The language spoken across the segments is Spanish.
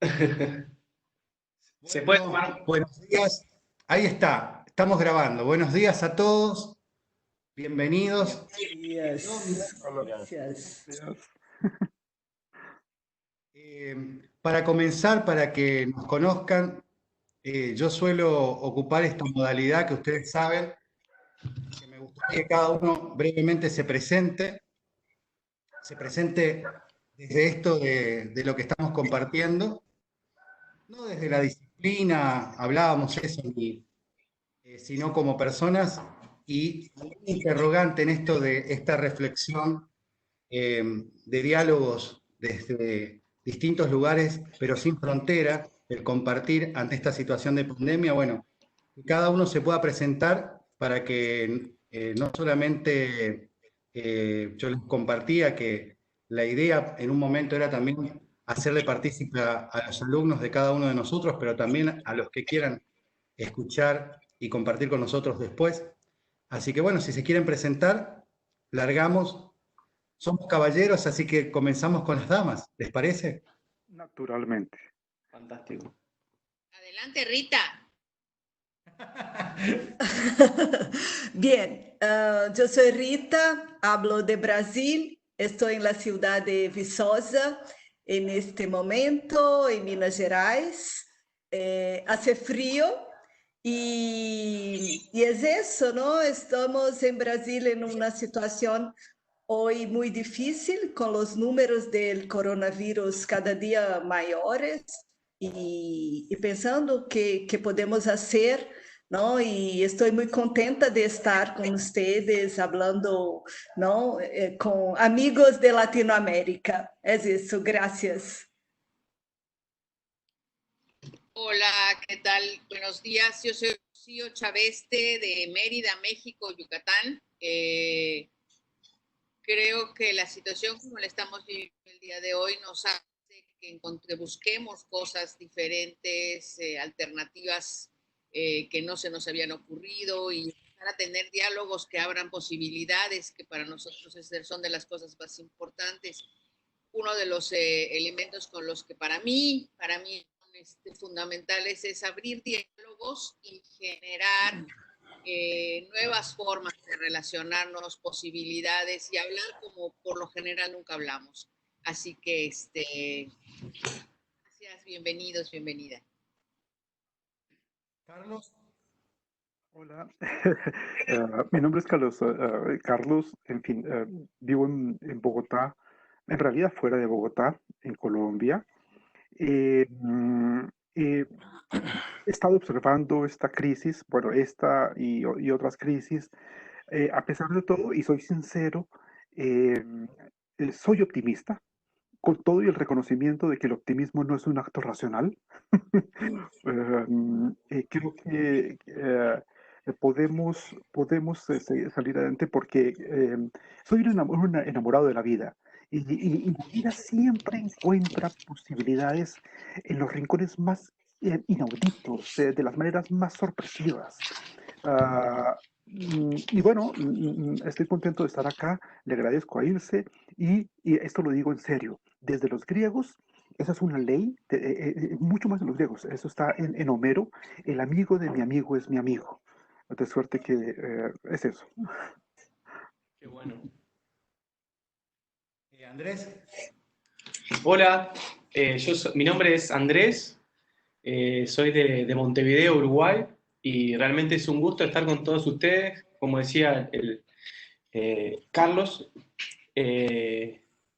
Se puede Bueno, tomar. buenos días. Ahí está, estamos grabando. Buenos días a todos, bienvenidos. Yo, mi Días, Hola, gracias. días. Para comenzar, para que nos conozcan, yo suelo ocupar esta modalidad que ustedes saben, que me gustaría que cada uno brevemente se presente desde esto de lo que estamos compartiendo, no desde la disciplina, hablábamos eso, sino como personas y un interrogante en esto de esta reflexión de diálogos desde distintos lugares, pero sin frontera, el compartir ante esta situación de pandemia, bueno, que cada uno se pueda presentar para que no solamente yo les compartía que la idea en un momento era también hacerle partícipe a los alumnos de cada uno de nosotros, pero también a los que quieran escuchar y compartir con nosotros después. Así que bueno, si se quieren presentar, largamos. Somos caballeros, así que comenzamos con las damas, ¿les parece? Naturalmente. Fantástico. Adelante, Rita. Bien, yo soy Rita, hablo de Brasil, estoy en la ciudad de Viçosa en este momento, en Minas Gerais. Hace frío y es eso, ¿no? Estamos en Brasil en una situación hoy muy difícil con los números del coronavirus cada día mayores y pensando que podemos hacer, ¿no? Y estoy muy contenta de estar con ustedes hablando, ¿no? Con amigos de Latinoamérica. Es eso, gracias. Hola, ¿qué tal? Buenos días. Yo soy Rocío Chaveste de Mérida, México, Yucatán. Creo que la situación como la estamos viviendo el día de hoy nos hace que busquemos cosas diferentes, alternativas que no se nos habían ocurrido y empezar a tener diálogos que abran posibilidades, que para nosotros son de las cosas más importantes. Uno de los elementos con los que para mí fundamentales es abrir diálogos y generar nuevas formas de relacionarnos, posibilidades y hablar como por lo general nunca hablamos. Así que, gracias, bienvenidos, bienvenida. Carlos. Hola. Mi nombre es Carlos. Carlos, en fin, vivo en Bogotá, en realidad fuera de Bogotá, en Colombia. Eh, mm, eh, He estado observando esta crisis, bueno, esta y otras crisis, a pesar de todo, y soy sincero, eh, soy optimista, con todo y el reconocimiento de que el optimismo no es un acto racional. Creo que podemos salir adelante porque soy un enamorado de la vida. Y la vida siempre encuentra posibilidades en los rincones más inauditos, de las maneras más sorpresivas. Y bueno, estoy contento de estar acá, le agradezco a Ilse y esto lo digo en serio. Desde los griegos, esa es una ley, mucho más de los griegos, eso está en Homero, el amigo de mi amigo es mi amigo. De suerte que es eso. Qué bueno. Andrés. Hola, mi nombre es Andrés, soy de Montevideo, Uruguay, y realmente es un gusto estar con todos ustedes. Como decía Carlos,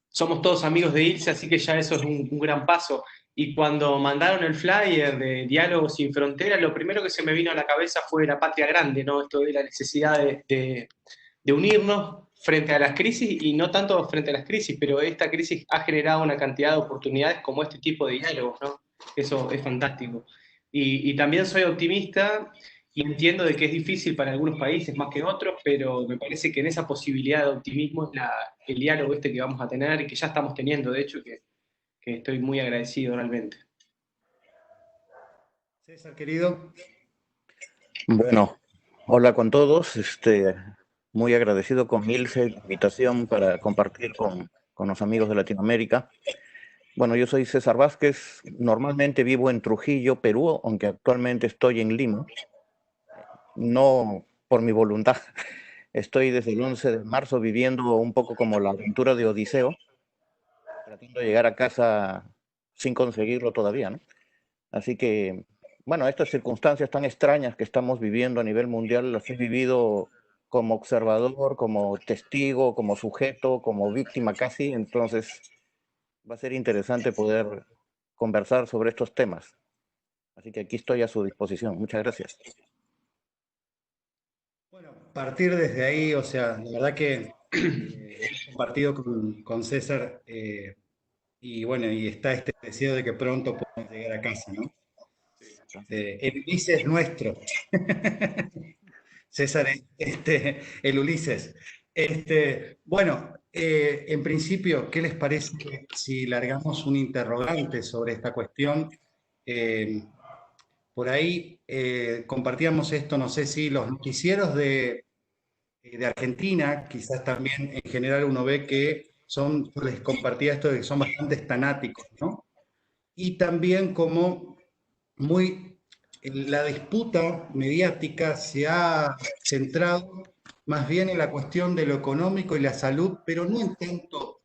somos todos amigos de Ilse, así que ya eso es un gran paso. Y cuando mandaron el flyer de Diálogos sin Fronteras, lo primero que se me vino a la cabeza fue la patria grande, ¿no? Esto de la necesidad de unirnos frente a las crisis, y no tanto frente a las crisis, pero esta crisis ha generado una cantidad de oportunidades como este tipo de diálogos, ¿no? Eso es fantástico. Y también soy optimista y entiendo de que es difícil para algunos países más que otros, pero me parece que en esa posibilidad de optimismo es el diálogo este que vamos a tener y que ya estamos teniendo, de hecho, que estoy muy agradecido realmente. César, querido. Bueno, hola con todos. Muy agradecido con Ilse la invitación para compartir con los amigos de Latinoamérica. Bueno, yo soy César Vázquez, normalmente vivo en Trujillo, Perú, aunque actualmente estoy en Lima, no por mi voluntad. Estoy desde el 11 de marzo viviendo un poco como la aventura de Odiseo, tratando de llegar a casa sin conseguirlo todavía, ¿no? Así que, bueno, estas circunstancias tan extrañas que estamos viviendo a nivel mundial las he vivido como observador, como testigo, como sujeto, como víctima casi, entonces va a ser interesante poder conversar sobre estos temas. Así que aquí estoy a su disposición. Muchas gracias. Bueno, partir desde ahí, o sea, la verdad que he compartido con César y bueno, y está este deseo de que pronto podamos llegar a casa, ¿no? El Ulises nuestro. César, el Ulises. Bueno, en principio, ¿qué les parece si largamos un interrogante sobre esta cuestión? Eh, por ahí compartíamos esto, no sé si los noticieros de Argentina, quizás también en general uno ve que son, yo les compartía esto de que son bastante fanáticos, ¿no? Y también como muy, la disputa mediática se ha centrado más bien en la cuestión de lo económico y la salud, pero no en tanto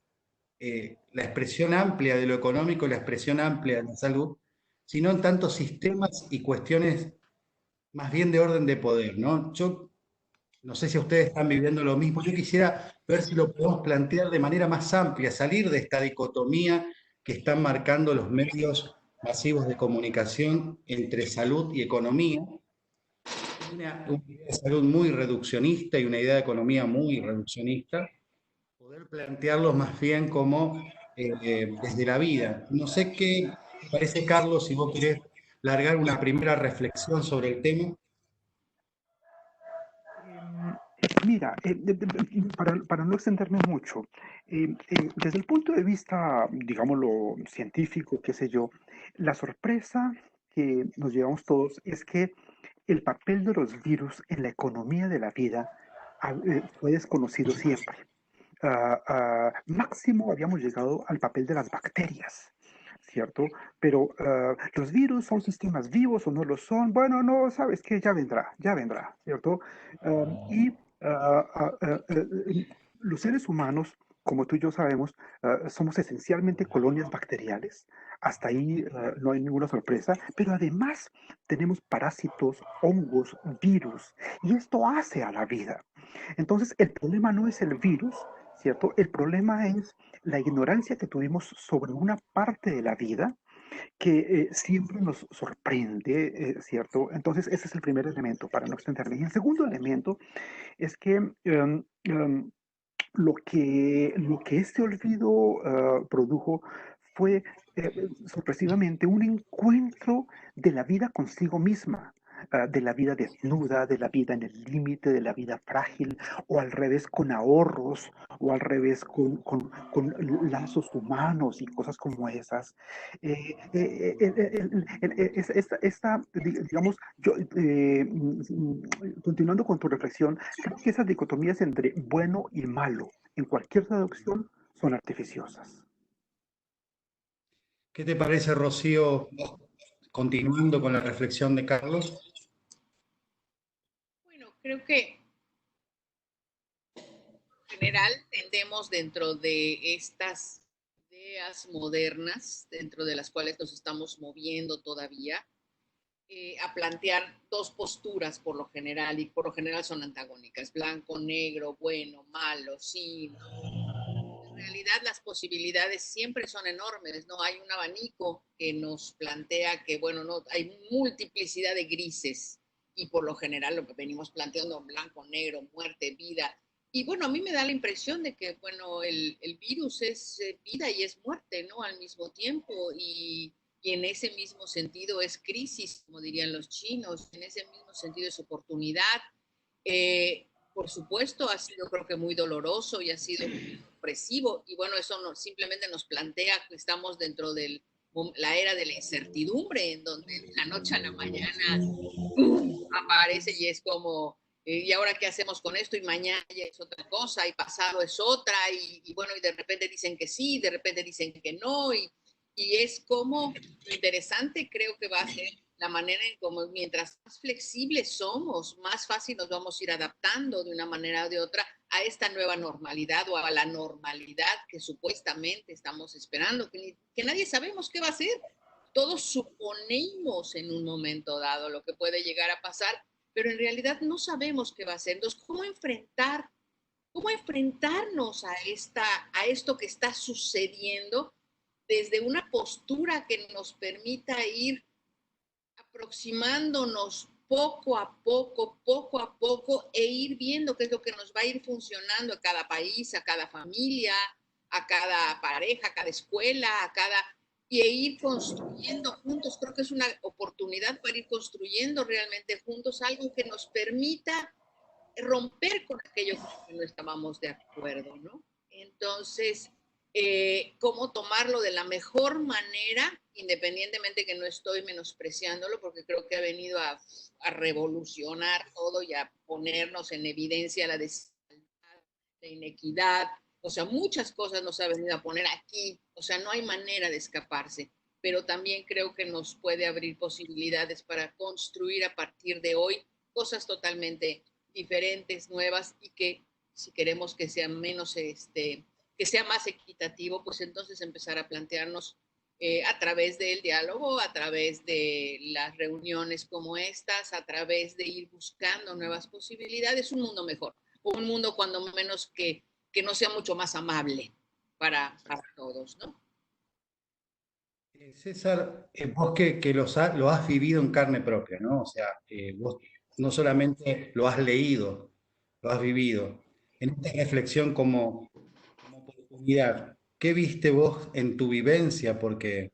la expresión amplia de lo económico y la expresión amplia de la salud, sino en tantos sistemas y cuestiones más bien de orden de poder, ¿no? Yo no sé si ustedes están viviendo lo mismo. Yo quisiera ver si lo podemos plantear de manera más amplia, salir de esta dicotomía que están marcando los medios masivos de comunicación entre salud y economía. Una idea de salud muy reduccionista y una idea de economía muy reduccionista. Poder plantearlos más bien como desde la vida. No sé qué te parece, Carlos, si vos querés largar una primera reflexión sobre el tema. Mira, para no extenderme mucho, desde el punto de vista, digámoslo, científico, qué sé yo, la sorpresa que nos llevamos todos es que el papel de los virus en la economía de la vida fue desconocido siempre. Máximo habíamos llegado al papel de las bacterias, ¿cierto? Pero los virus son sistemas vivos o no lo son. Bueno, no, sabes que ya vendrá, ¿cierto? Y los seres humanos, como tú y yo sabemos, somos esencialmente colonias bacteriales. Hasta ahí no hay ninguna sorpresa, pero además tenemos parásitos, hongos, virus, y esto hace a la vida. Entonces, el problema no es el virus, ¿cierto? El problema es la ignorancia que tuvimos sobre una parte de la vida que siempre nos sorprende, ¿cierto? Entonces, ese es el primer elemento para no extenderme. Y el segundo elemento es que lo que este olvido produjo fue sorpresivamente un encuentro de la vida consigo misma, de la vida desnuda, de la vida en el límite, de la vida frágil, o al revés con ahorros, o al revés con lazos humanos y cosas como esas. Digamos, continuando con tu reflexión, creo que esas dicotomías entre bueno y malo en cualquier traducción son artificiosas. ¿Qué te parece, Rocío, continuando con la reflexión de Carlos? Bueno, creo que en general tendemos dentro de estas ideas modernas, dentro de las cuales nos estamos moviendo todavía, a plantear dos posturas por lo general, y por lo general son antagónicas: blanco, negro, bueno, malo, sí, no. En realidad las posibilidades siempre son enormes, ¿no? Hay un abanico que nos plantea que, bueno, no, hay multiplicidad de grises, y por lo general lo que venimos planteando: blanco, negro, muerte, vida. Y bueno, a mí me da la impresión de que, bueno, el virus es vida y es muerte, ¿no? Al mismo tiempo, y en ese mismo sentido es crisis, como dirían los chinos, en ese mismo sentido es oportunidad. Por supuesto, ha sido, creo que, muy doloroso y ha sido muy opresivo, y bueno, eso simplemente nos plantea que estamos dentro de la era de la incertidumbre, en donde de la noche a la mañana ¡pum!, aparece y es como, ¿y ahora qué hacemos con esto? Y mañana ya es otra cosa, y pasado es otra, y bueno, y de repente dicen que sí, de repente dicen que no, Y es como lo interesante creo que va a ser la manera en cómo mientras más flexibles somos, más fácil nos vamos a ir adaptando de una manera o de otra a esta nueva normalidad o a la normalidad que supuestamente estamos esperando, que nadie sabemos qué va a ser. Todos suponemos en un momento dado lo que puede llegar a pasar, pero en realidad no sabemos qué va a ser. Entonces, cómo enfrentarnos a esto que está sucediendo desde una postura que nos permita ir aproximándonos poco a poco e ir viendo qué es lo que nos va a ir funcionando a cada país, a cada familia, a cada pareja, a cada escuela, y ir construyendo juntos. Creo que es una oportunidad para ir construyendo realmente juntos algo que nos permita romper con aquello que no estábamos de acuerdo, ¿no? Entonces, cómo tomarlo de la mejor manera, independientemente que no estoy menospreciándolo, porque creo que ha venido a revolucionar todo y a ponernos en evidencia la desigualdad, la inequidad, o sea, muchas cosas nos ha venido a poner aquí, o sea, no hay manera de escaparse, pero también creo que nos puede abrir posibilidades para construir a partir de hoy cosas totalmente diferentes, nuevas, y que si queremos que sea menos, que sea más equitativo, pues entonces empezar a plantearnos a través del diálogo, a través de las reuniones como estas, a través de ir buscando nuevas posibilidades, un mundo mejor, un mundo cuando menos que no sea mucho más amable para todos, ¿no? César, vos que lo has vivido en carne propia, ¿no? O sea, vos no solamente lo has leído, lo has vivido. En esta reflexión como oportunidad, ¿qué viste vos en tu vivencia? Porque,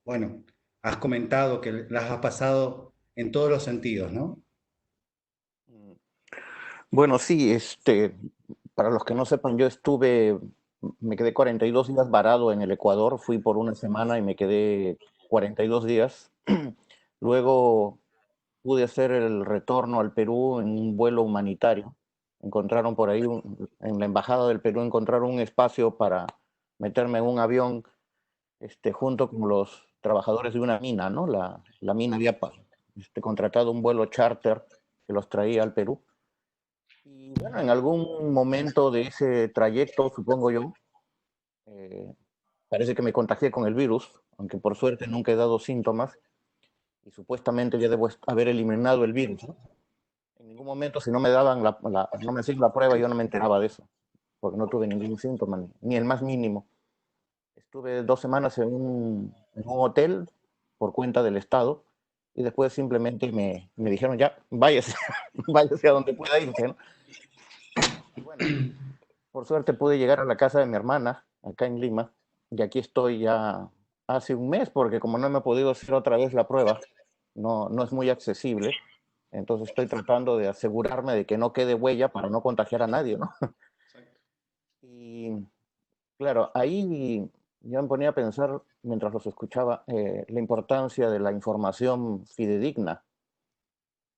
bueno, has comentado que las has pasado en todos los sentidos, ¿no? Bueno, sí, para los que no sepan, me quedé 42 días varado en el Ecuador, fui por una semana y me quedé 42 días. Luego pude hacer el retorno al Perú en un vuelo humanitario. Encontraron por ahí, en la Embajada del Perú, encontraron un espacio para meterme en un avión junto con los trabajadores de una mina, ¿no? La mina había contratado un vuelo charter que los traía al Perú. Y bueno, en algún momento de ese trayecto, supongo yo, eh, parece que me contagié con el virus, aunque por suerte nunca he dado síntomas y supuestamente ya debo haber eliminado el virus, ¿no? En ningún momento, si no me daban no me hacían la prueba, yo no me enteraba de eso, porque no tuve ningún síntoma, ni el más mínimo. Estuve 2 semanas en un hotel por cuenta del Estado y después simplemente me dijeron, ya, váyase, váyase a donde pueda irse, ¿no? Y bueno, por suerte pude llegar a la casa de mi hermana, acá en Lima, y aquí estoy ya hace un mes, porque como no me he podido hacer otra vez la prueba, no es muy accesible, entonces estoy tratando de asegurarme de que no quede huella para no contagiar a nadie, ¿no? Y claro, ahí yo me ponía a pensar, mientras los escuchaba, la importancia de la información fidedigna.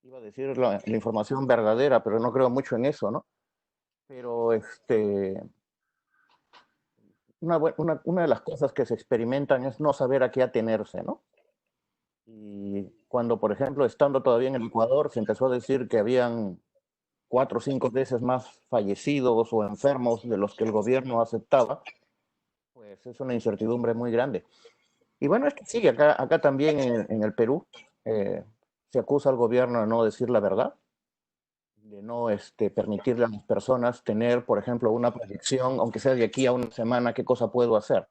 Iba a decir la información verdadera, pero no creo mucho en eso, ¿no? Pero una de las cosas que se experimentan es no saber a qué atenerse, ¿no? Y cuando, por ejemplo, estando todavía en el Ecuador, se empezó a decir que habían 4 o 5 veces más fallecidos o enfermos de los que el gobierno aceptaba, pues es una incertidumbre muy grande. Y bueno, es que sí, acá también en el Perú se acusa al gobierno de no decir la verdad, de no permitirle a las personas tener, por ejemplo, una proyección, aunque sea de aquí a una semana, qué cosa puedo hacer.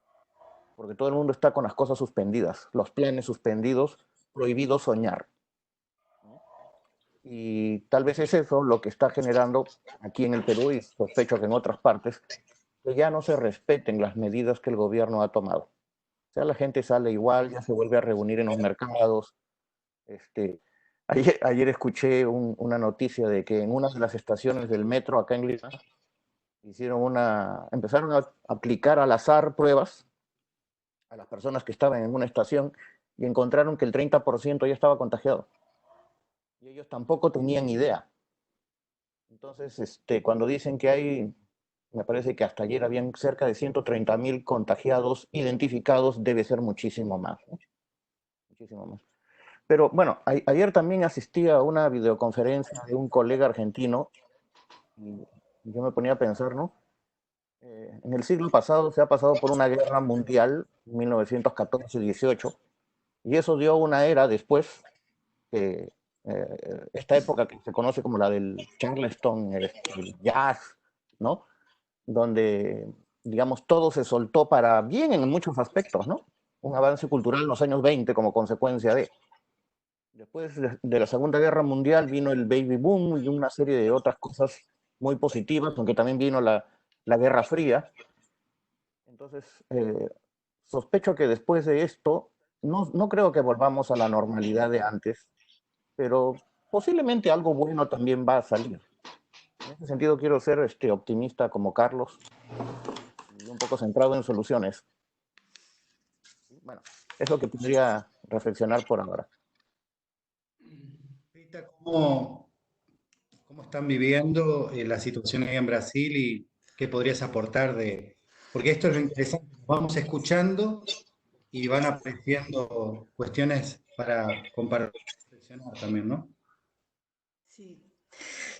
Porque todo el mundo está con las cosas suspendidas, los planes suspendidos, prohibido soñar. Y tal vez es eso lo que está generando aquí en el Perú, y sospecho que en otras partes, que ya no se respeten las medidas que el gobierno ha tomado. O sea, la gente sale igual, ya se vuelve a reunir en los mercados. Ayer escuché una noticia de que en una de las estaciones del metro acá en Lima empezaron a aplicar al azar pruebas a las personas que estaban en una estación y encontraron que el 30% ya estaba contagiado. Y ellos tampoco tenían idea. Entonces, cuando dicen que hay me parece que hasta ayer habían cerca de 130.000 contagiados identificados, debe ser muchísimo más, ¿no? Muchísimo más. Pero bueno, ayer también asistí a una videoconferencia de un colega argentino y yo me ponía a pensar, ¿no? En el siglo pasado se ha pasado por una guerra mundial, 1914-18, y eso dio una era después, esta época que se conoce como la del Charleston, el jazz, ¿no? Donde, digamos, todo se soltó para bien en muchos aspectos, ¿no? Un avance cultural en los años 20 como consecuencia de. Después de la Segunda Guerra Mundial vino el baby boom y una serie de otras cosas muy positivas, aunque también vino la Guerra Fría. Entonces, sospecho que después de esto, no creo que volvamos a la normalidad de antes, pero posiblemente algo bueno también va a salir. En ese sentido quiero ser optimista como Carlos y un poco centrado en soluciones. Bueno, es lo que podría reflexionar por ahora. Rita, ¿cómo están viviendo la situación ahí en Brasil y qué podrías aportar porque esto es lo interesante, vamos escuchando y van apareciendo cuestiones para compartir, reflexionar también, ¿no? Sí.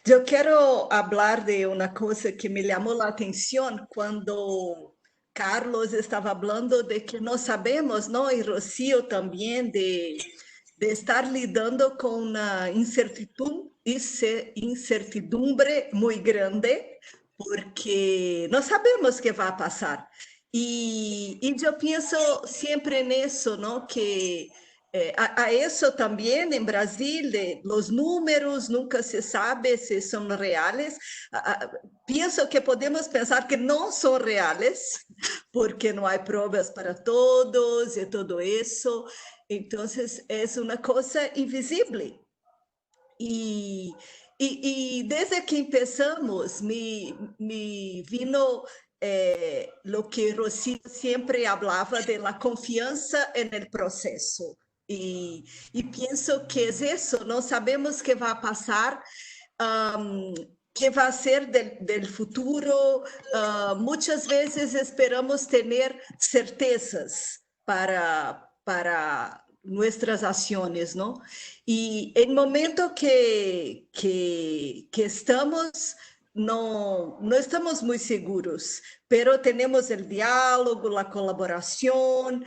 Yo quiero hablar de una cosa que me llamó la atención cuando Carlos estaba hablando de que no sabemos, ¿no? Y Rocío también, de estar lidando con una incertidumbre muy grande, porque no sabemos qué va a pasar. Y yo pienso siempre en eso, ¿no? Que a eso también en Brasil, de los números nunca se sabe si son reales. Pienso que podemos pensar que no son reales, porque no hay pruebas para todos y todo eso. Entonces es una cosa invisible. Y desde que empezamos, me vino lo que Rocío siempre hablaba de la confianza en el proceso. Y pienso que es eso, no sabemos qué va a pasar, qué va a ser del futuro. Muchas veces esperamos tener certezas para nuestras acciones, ¿no? Y en el momento que estamos, no estamos muy seguros, pero tenemos el diálogo, la colaboración,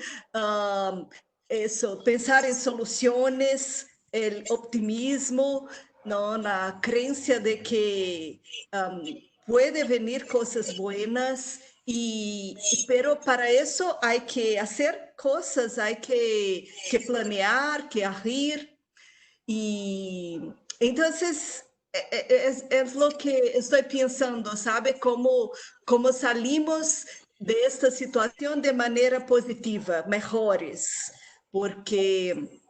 eso, pensar en soluciones, el optimismo, ¿no? La creencia de que puede venir cosas buenas, pero para eso hay que hacer cosas, hay que planear, que agir. Y entonces es lo que estoy pensando, ¿sabe? Cómo salimos de esta situación de manera positiva, mejores, porque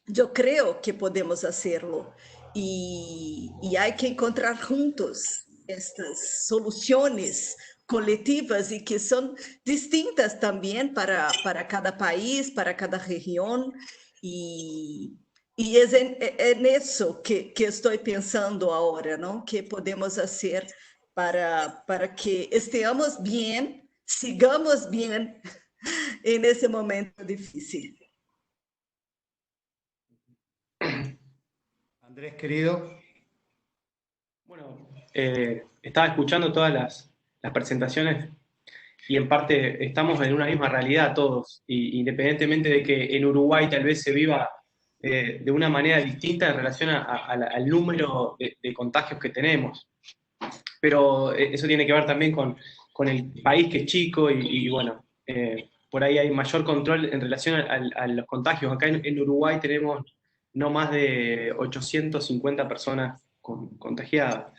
yo creo que podemos hacerlo y hay que encontrar juntos estas soluciones colectivas y que son distintas también para cada país, para cada región. Y es en eso que estoy pensando ahora, ¿no? ¿Qué podemos hacer para que estemos bien, sigamos bien en ese momento difícil? Andrés, querido. Bueno, estaba escuchando todas las presentaciones y en parte estamos en una misma realidad todos, y independientemente de que en Uruguay tal vez se viva de una manera distinta en relación al número de contagios que tenemos. Pero eso tiene que ver también con el país que es chico y bueno, por ahí hay mayor control en relación a los contagios. Acá en Uruguay tenemos no más de 850 personas contagiadas.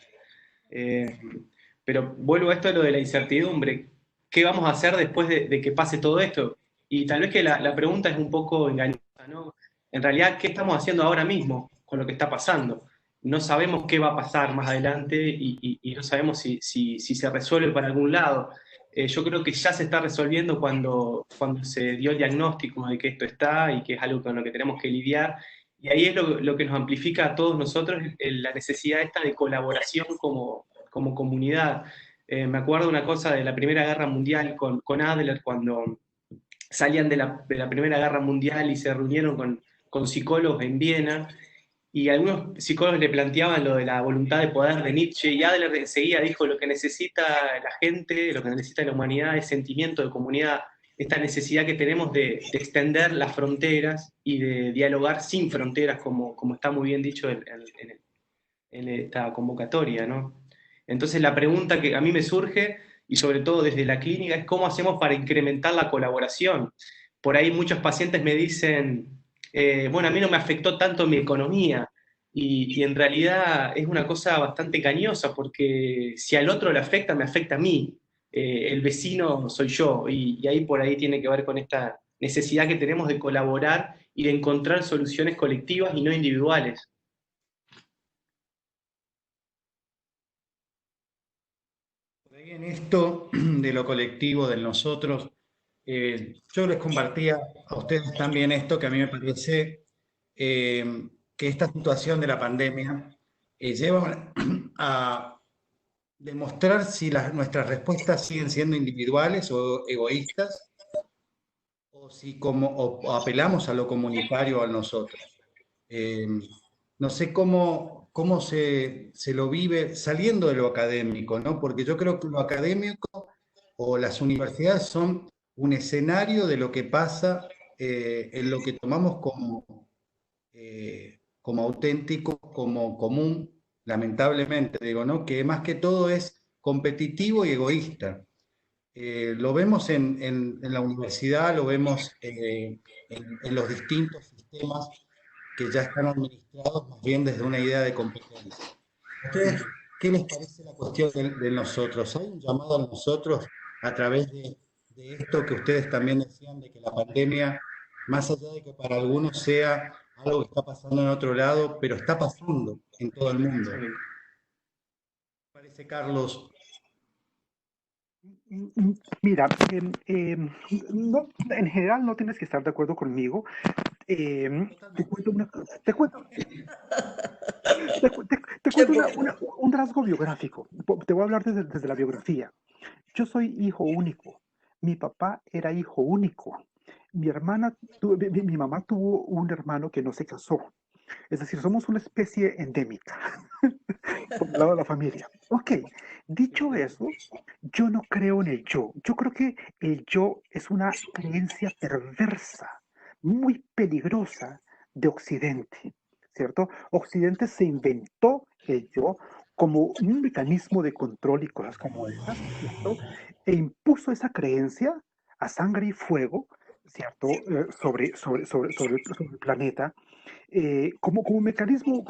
Pero vuelvo a esto de lo de la incertidumbre. ¿Qué vamos a hacer después de que pase todo esto? Y tal vez que la pregunta es un poco engañosa, ¿no? En realidad, ¿qué estamos haciendo ahora mismo con lo que está pasando? No sabemos qué va a pasar más adelante y no sabemos si se resuelve para algún lado. Yo creo que ya se está resolviendo cuando se dio el diagnóstico de que esto está y que es algo con lo que tenemos que lidiar. Y ahí es lo que nos amplifica a todos nosotros la necesidad esta de colaboración como comunidad. Me acuerdo una cosa de la Primera Guerra Mundial con Adler, cuando salían de la Primera Guerra Mundial y se reunieron con psicólogos en Viena, y algunos psicólogos le planteaban lo de la voluntad de poder de Nietzsche, y Adler enseguida dijo: lo que necesita la gente, lo que necesita la humanidad es sentimiento de comunidad, esta necesidad que tenemos de extender las fronteras y de dialogar sin fronteras, como está muy bien dicho en esta convocatoria, ¿no? Entonces la pregunta que a mí me surge, y sobre todo desde la clínica, es cómo hacemos para incrementar la colaboración. Por ahí muchos pacientes me dicen, bueno, a mí no me afectó tanto mi economía, y en realidad es una cosa bastante engañosa, porque si al otro le afecta, me afecta a mí. El vecino soy yo, y ahí por ahí tiene que ver con esta necesidad que tenemos de colaborar y de encontrar soluciones colectivas y no individuales. Por ahí en esto de lo colectivo, del nosotros, yo les compartía a ustedes también esto que a mí me parece que esta situación de la pandemia lleva a demostrar si nuestras respuestas siguen siendo individuales o egoístas, o si o apelamos a lo comunitario o a nosotros. No sé cómo se lo vive saliendo de lo académico, ¿no? Porque yo creo que lo académico o las universidades son un escenario de lo que pasa en lo que tomamos como auténtico, como común, lamentablemente, digo, ¿no? Que más que todo es competitivo y egoísta. Lo vemos en la universidad, lo vemos en los distintos sistemas que ya están administrados más bien desde una idea de competencia. ¿A ustedes qué les parece la cuestión de nosotros? ¿Hay un llamado a nosotros a través de esto que ustedes también decían, de que la pandemia, más allá de que para algunos sea algo que está pasando en otro lado, pero está pasando en todo el mundo? ¿Qué parece, Carlos? Mira, no, en general no tienes que estar de acuerdo conmigo. Te cuento un rasgo biográfico. Te voy a hablar desde la biografía. Yo soy hijo único. Mi papá era hijo único. Mi mamá tuvo un hermano que no se casó. Es decir, somos una especie endémica por el lado de la familia. Ok, dicho eso, yo no creo en el yo. Yo creo que el yo es una creencia perversa, muy peligrosa de Occidente, ¿cierto? Occidente se inventó el yo como un mecanismo de control y cosas como esas, ¿cierto? E impuso esa creencia a sangre y fuego, ¿cierto? Sobre el planeta, como mecanismo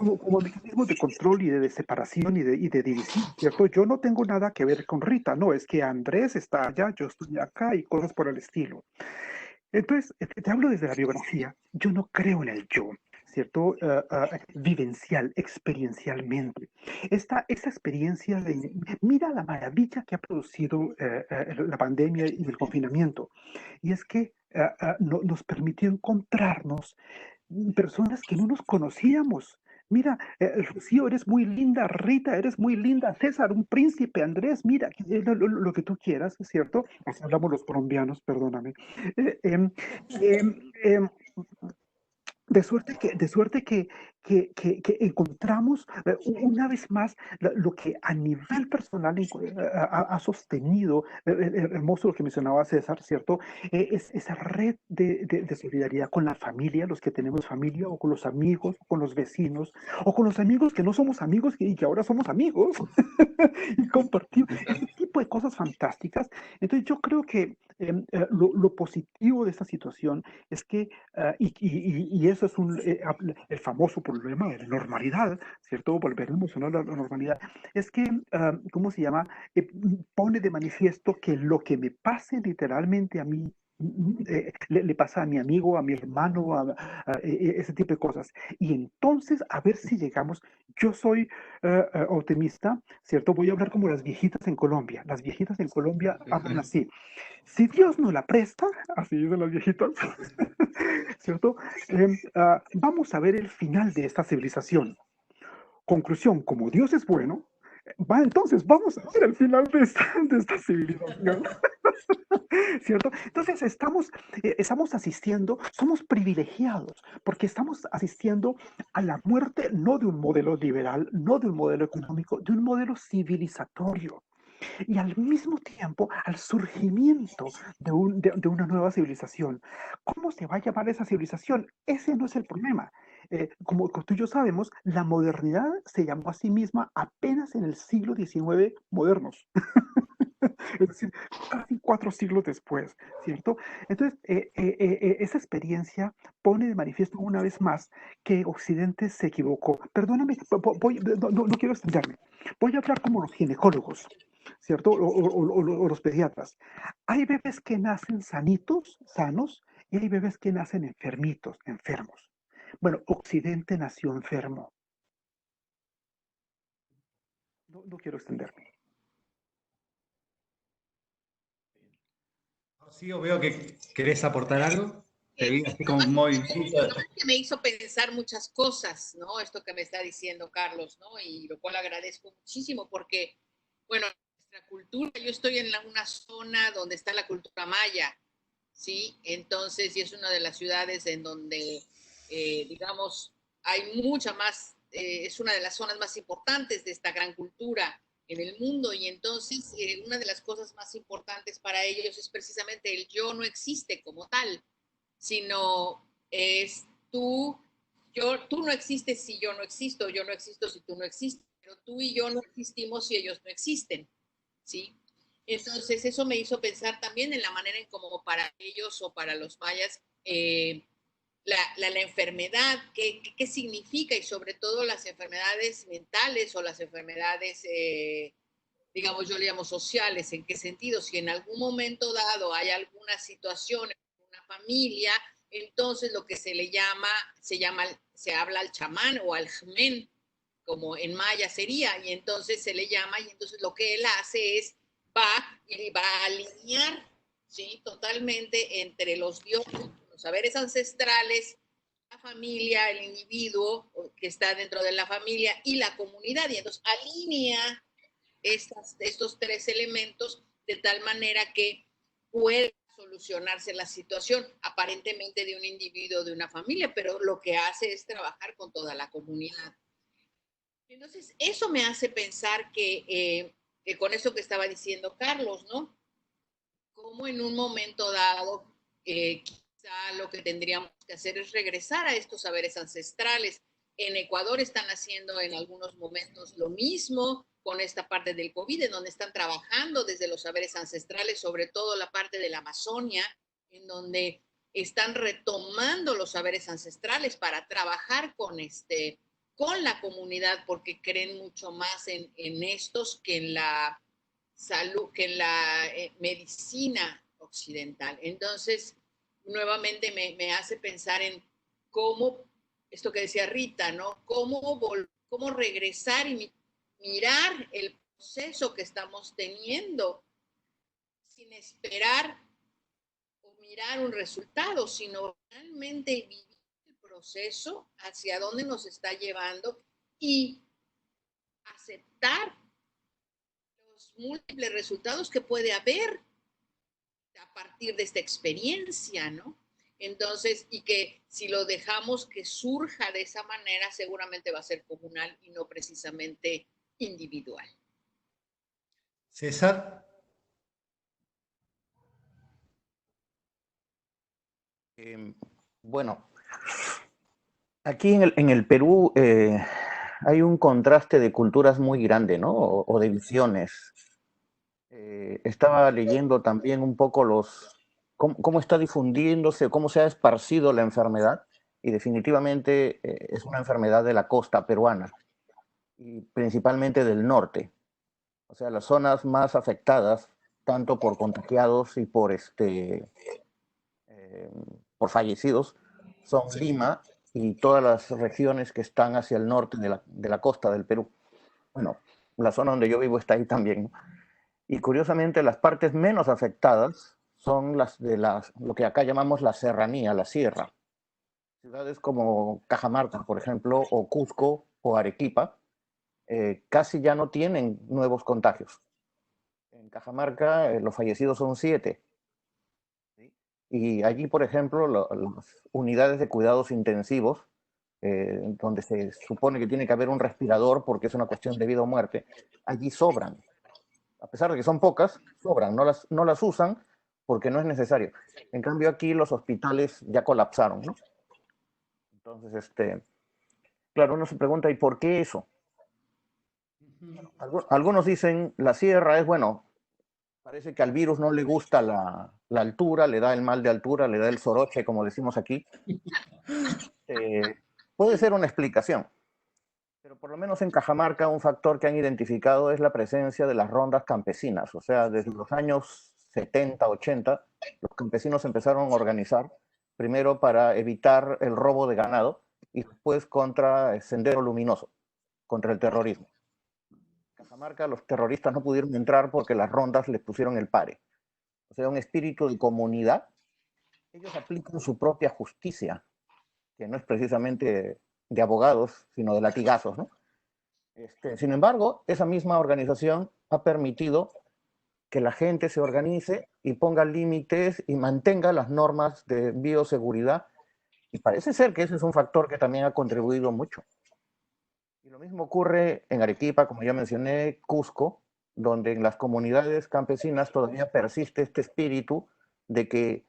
de control y de separación y de división, ¿cierto? Yo no tengo nada que ver con Rita, no, es que Andrés está allá, yo estoy acá y cosas por el estilo. Entonces, te hablo desde la biografía, yo no creo en el yo, ¿cierto? Vivencial, experiencialmente. Esta experiencia mira la maravilla que ha producido la pandemia y el confinamiento, y es que nos permitió encontrarnos personas que no nos conocíamos. Mira, Rocío, eres muy linda, Rita, eres muy linda, César, un príncipe, Andrés, mira, lo que tú quieras, ¿es cierto? Así hablamos los colombianos, perdóname. Eh, em, em, em, de suerte que encontramos una vez más lo que a nivel personal ha sostenido, hermoso lo que mencionaba César, ¿cierto? Es esa red de solidaridad con la familia, los que tenemos familia, o con los amigos, o con los vecinos, o con los amigos que no somos amigos y que ahora somos amigos, y compartir ese tipo de cosas fantásticas. Entonces yo creo que lo positivo de esta situación es que, y eso es el famoso problema de la normalidad, ¿cierto? Volveremos a la normalidad, es que, ¿cómo se llama? Pone de manifiesto que lo que me pase literalmente a mí, le pasa a mi amigo, a mi hermano, ese tipo de cosas. Y entonces, a ver si llegamos. Yo soy optimista, ¿cierto? Voy a hablar como las viejitas en Colombia. Las viejitas en Colombia hablan así. Si Dios no la presta, así dicen las viejitas, ¿cierto? Vamos a ver el final de esta civilización. Conclusión, como Dios es bueno, Entonces, vamos a ver el final de esta civilización. ¿Cierto? Entonces estamos asistiendo, somos privilegiados, porque estamos asistiendo a la muerte no de un modelo liberal, no de un modelo económico, de un modelo civilizatorio. Y al mismo tiempo al surgimiento de una nueva civilización. ¿Cómo se va a llamar esa civilización? Ese no es el problema. Como tú y yo sabemos, la modernidad se llamó a sí misma apenas en el siglo XIX modernos. Es decir, casi 4 siglos después, ¿cierto? Entonces, esa experiencia pone de manifiesto una vez más que Occidente se equivocó. Perdóname, no quiero extenderme. Voy a hablar como los ginecólogos, ¿cierto? O los pediatras. Hay bebés que nacen sanitos, sanos, y hay bebés que nacen enfermitos, enfermos. Bueno, Occidente nació enfermo. No quiero extenderme. Rocío, veo que querés aportar algo. Te vi así como muy... Me hizo pensar muchas cosas, ¿no? Esto que me está diciendo Carlos, ¿no? Y lo cual agradezco muchísimo porque, bueno, nuestra cultura, yo estoy en una zona donde está la cultura maya, ¿sí? Entonces, y es una de las ciudades en donde, digamos, hay mucha más, es una de las zonas más importantes de esta gran cultura en el mundo y entonces una de las cosas más importantes para ellos es precisamente el yo no existe como tal, sino es tú no existes si yo no existo, yo no existo si tú no existes, pero tú y yo no existimos si ellos no existen, ¿sí? Entonces eso me hizo pensar también en la manera en cómo para ellos o para los mayas la enfermedad, qué significa y sobre todo las enfermedades mentales o las enfermedades, digamos, yo le llamo sociales, ¿en qué sentido? Si en algún momento dado hay alguna situación en una familia, entonces lo que se habla al chamán o al jmen, como en maya sería, y entonces se le llama, y entonces lo que él hace es va a alinear, ¿sí? Totalmente entre los dioses, los saberes ancestrales, la familia, el individuo que está dentro de la familia y la comunidad, y entonces alinea estos tres elementos de tal manera que pueda solucionarse la situación aparentemente de un individuo, de una familia, pero lo que hace es trabajar con toda la comunidad. Entonces, eso me hace pensar que con eso que estaba diciendo Carlos, ¿no? Como en un momento dado, quizá lo que tendríamos que hacer es regresar a estos saberes ancestrales. En Ecuador están haciendo en algunos momentos lo mismo con esta parte del COVID, en donde están trabajando desde los saberes ancestrales, sobre todo la parte de la Amazonia, en donde están retomando los saberes ancestrales para trabajar con la comunidad, porque creen mucho más en estos que en la salud, que en la medicina occidental. Entonces, nuevamente me hace pensar en cómo, esto que decía Rita, ¿no? Cómo regresar y mirar el proceso que estamos teniendo sin esperar o mirar un resultado, sino realmente vivir el proceso, hacia dónde nos está llevando y aceptar los múltiples resultados que puede haber a partir de esta experiencia, ¿no? Entonces, y que si lo dejamos que surja de esa manera, seguramente va a ser comunal y no precisamente individual. César. Bueno, aquí en el Perú hay un contraste de culturas muy grande, ¿no? O de visiones. Estaba leyendo también un poco cómo está difundiéndose, cómo se ha esparcido la enfermedad, y definitivamente es una enfermedad de la costa peruana, y principalmente del norte. O sea, las zonas más afectadas, tanto por contagiados y por fallecidos, son Lima y todas las regiones que están hacia el norte de la costa del Perú. Bueno, la zona donde yo vivo está ahí también, ¿no? Y curiosamente las partes menos afectadas son las de lo que acá llamamos la serranía, la sierra. Ciudades como Cajamarca, por ejemplo, o Cusco o Arequipa, casi ya no tienen nuevos contagios. En Cajamarca los fallecidos son 7. ¿Sí? Y allí, por ejemplo, las unidades de cuidados intensivos, donde se supone que tiene que haber un respirador porque es una cuestión de vida o muerte, allí sobran. A pesar de que son pocas, sobran, no las usan porque no es necesario. En cambio aquí los hospitales ya colapsaron, ¿no? Entonces, claro, uno se pregunta, ¿y por qué eso? Algunos dicen, la sierra es, bueno, parece que al virus no le gusta la altura, le da el mal de altura, le da el soroche, como decimos aquí. Puede ser una explicación, pero por lo menos en Cajamarca un factor que han identificado es la presencia de las rondas campesinas. O sea, desde los años 70, 80, los campesinos empezaron a organizar, primero para evitar el robo de ganado y después contra el Sendero Luminoso, contra el terrorismo. En Cajamarca los terroristas no pudieron entrar porque las rondas les pusieron el pare. O sea, un espíritu de comunidad. Ellos aplican su propia justicia, que no es precisamente de abogados, sino de latigazos, ¿no? Sin embargo, esa misma organización ha permitido que la gente se organice y ponga límites y mantenga las normas de bioseguridad. Y parece ser que ese es un factor que también ha contribuido mucho. Y lo mismo ocurre en Arequipa, como ya mencioné, Cusco, donde en las comunidades campesinas todavía persiste este espíritu de que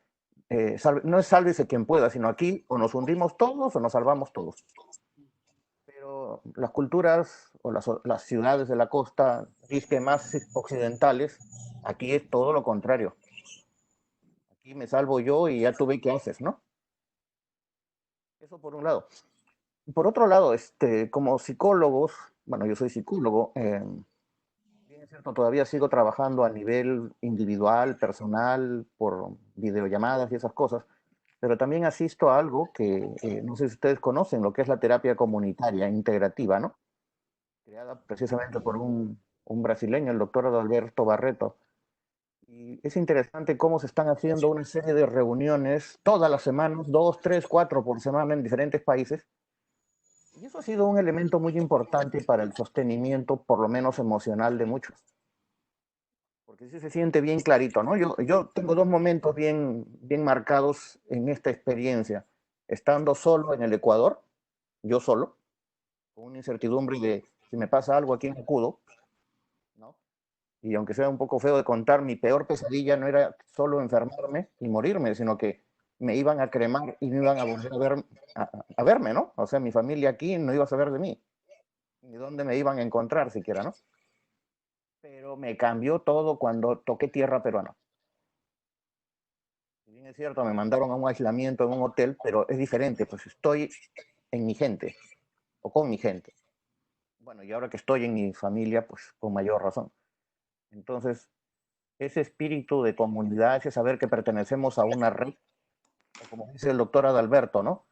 no es sálvese quien pueda, sino aquí o nos hundimos todos o nos salvamos todos. Pero las culturas o las ciudades de la costa, disque más occidentales, aquí es todo lo contrario. Aquí me salvo yo y ya tú ve qué haces, ¿no? Eso por un lado. Por otro lado, como psicólogos, bueno, yo soy psicólogo, bien es cierto, todavía sigo trabajando a nivel individual, personal, por videollamadas y esas cosas, pero también asisto a algo que no sé si ustedes conocen, lo que es la terapia comunitaria integrativa, ¿no? Creada precisamente por un brasileño, el doctor Adalberto Barreto. Y es interesante cómo se están haciendo una serie de reuniones todas las semanas, 2, 3, 4 por semana en diferentes países. Y eso ha sido un elemento muy importante para el sostenimiento, por lo menos emocional, de muchos. Porque sí se siente bien clarito, ¿no? Yo tengo 2 momentos bien marcados en esta experiencia. Estando solo en el Ecuador, yo solo, con una incertidumbre de si me pasa algo, ¿a quién acudo? ¿No? Y aunque sea un poco feo de contar, mi peor pesadilla no era solo enfermarme y morirme, sino que me iban a cremar y no iban a volver a verme, ¿no? O sea, mi familia aquí no iba a saber de mí, ni dónde me iban a encontrar siquiera, ¿no? Pero me cambió todo cuando toqué tierra peruana. Si bien es cierto, me mandaron a un aislamiento en un hotel, pero es diferente, pues estoy en mi gente, o con mi gente. Bueno, y ahora que estoy en mi familia, pues con mayor razón. Entonces, ese espíritu de comunidad, ese saber que pertenecemos a una red, o como dice el doctor Adalberto, ¿no?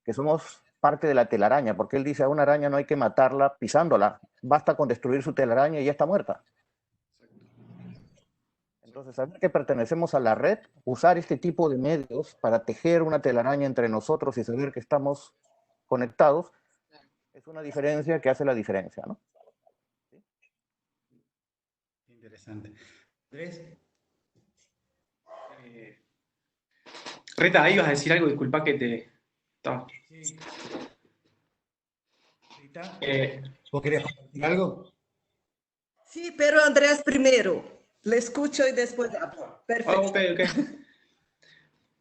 Que somos parte de la telaraña, porque él dice a una araña no hay que matarla pisándola, basta con destruir su telaraña y ya está muerta. Entonces, saber que pertenecemos a la red, usar este tipo de medios para tejer una telaraña entre nosotros y saber que estamos conectados, es una diferencia que hace la diferencia, ¿no? ¿Sí? Interesante. Andrés. Rita, ahí ibas a decir algo, disculpa que te... Sí. Rita, Eh, ¿vos querías compartir algo? Sí, pero Andrés primero. Le escucho y después hablo. Perfecto. ok.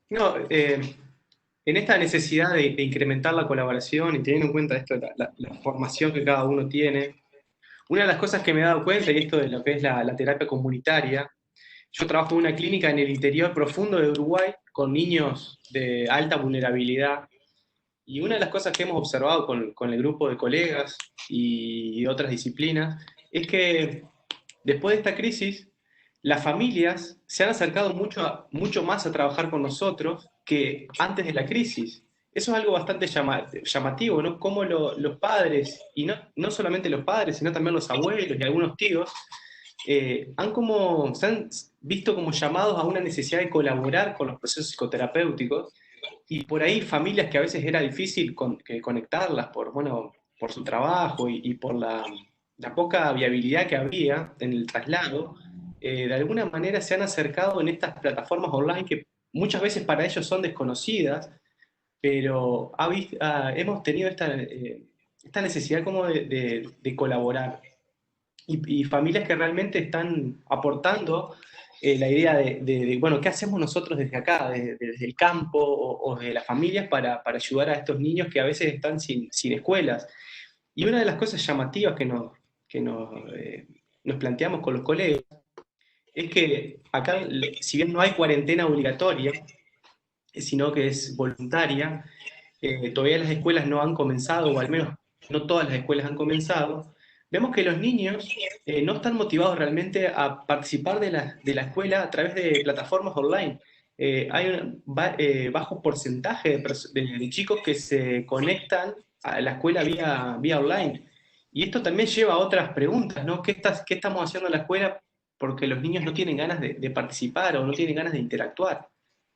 No, en esta necesidad de incrementar la colaboración y teniendo en cuenta esto, la formación que cada uno tiene, una de las cosas que me he dado cuenta, y esto de lo que es la terapia comunitaria, yo trabajo en una clínica en el interior profundo de Uruguay con niños de alta vulnerabilidad, y una de las cosas que hemos observado con el grupo de colegas y otras disciplinas es que después de esta crisis, las familias se han acercado mucho más a trabajar con nosotros que antes de la crisis. Eso es algo bastante llamativo, ¿no? Cómo los padres, y no solamente los padres, sino también los abuelos y algunos tíos, se han visto como llamados a una necesidad de colaborar con los procesos psicoterapéuticos, y por ahí familias que a veces era difícil conectarlas por su trabajo y por la poca viabilidad que había en el traslado, de alguna manera se han acercado en estas plataformas online que muchas veces para ellos son desconocidas, pero hemos tenido esta necesidad como de colaborar. Y familias que realmente están aportando la idea bueno, ¿qué hacemos nosotros desde acá, desde el campo o de las familias para ayudar a estos niños que a veces están sin escuelas? Y una de las cosas llamativas nos planteamos con los colegas es que acá, si bien no hay cuarentena obligatoria, sino que es voluntaria, todavía las escuelas no han comenzado, o al menos no todas las escuelas han comenzado. Vemos que los niños no están motivados realmente a participar de la escuela a través de plataformas online. Hay un bajo porcentaje de chicos que se conectan a la escuela vía online. Y esto también lleva a otras preguntas, ¿no? ¿Qué estamos haciendo en la escuela porque los niños no tienen ganas de participar o no tienen ganas de interactuar?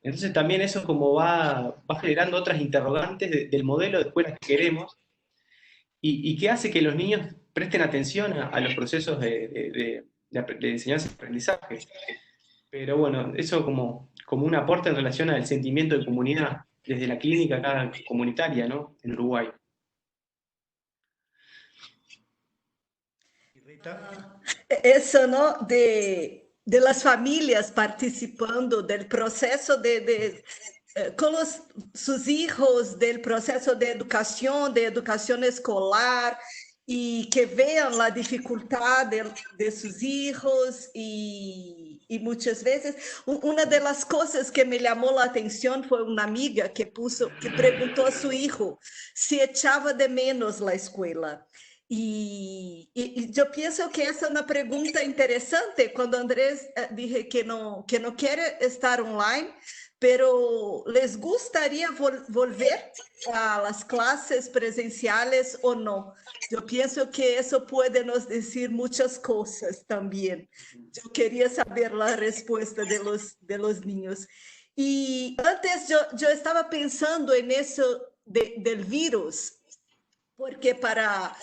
Entonces también eso como va generando otras interrogantes del modelo de escuela que queremos y que hace que los niños presten atención a los procesos de enseñanza y aprendizaje. Pero bueno, eso como un aporte en relación al sentimiento de comunidad desde la clínica acá comunitaria, ¿no? En Uruguay. Eso, ¿no? De las familias participando del proceso con sus hijos, del proceso de educación escolar, y que vean la dificultad de sus hijos y muchas veces una de las cosas que me llamó la atención fue una amiga que preguntó a su hijo si echaba de menos la escuela. Y yo pienso que esa es una pregunta interesante cuando Andrés dije que no quiere estar online, pero les gustaría volver a las clases presenciales o no. Yo pienso que eso puede nos decir muchas cosas también. Yo quería saber la respuesta de los niños. Y antes yo estaba pensando en eso del virus, porque para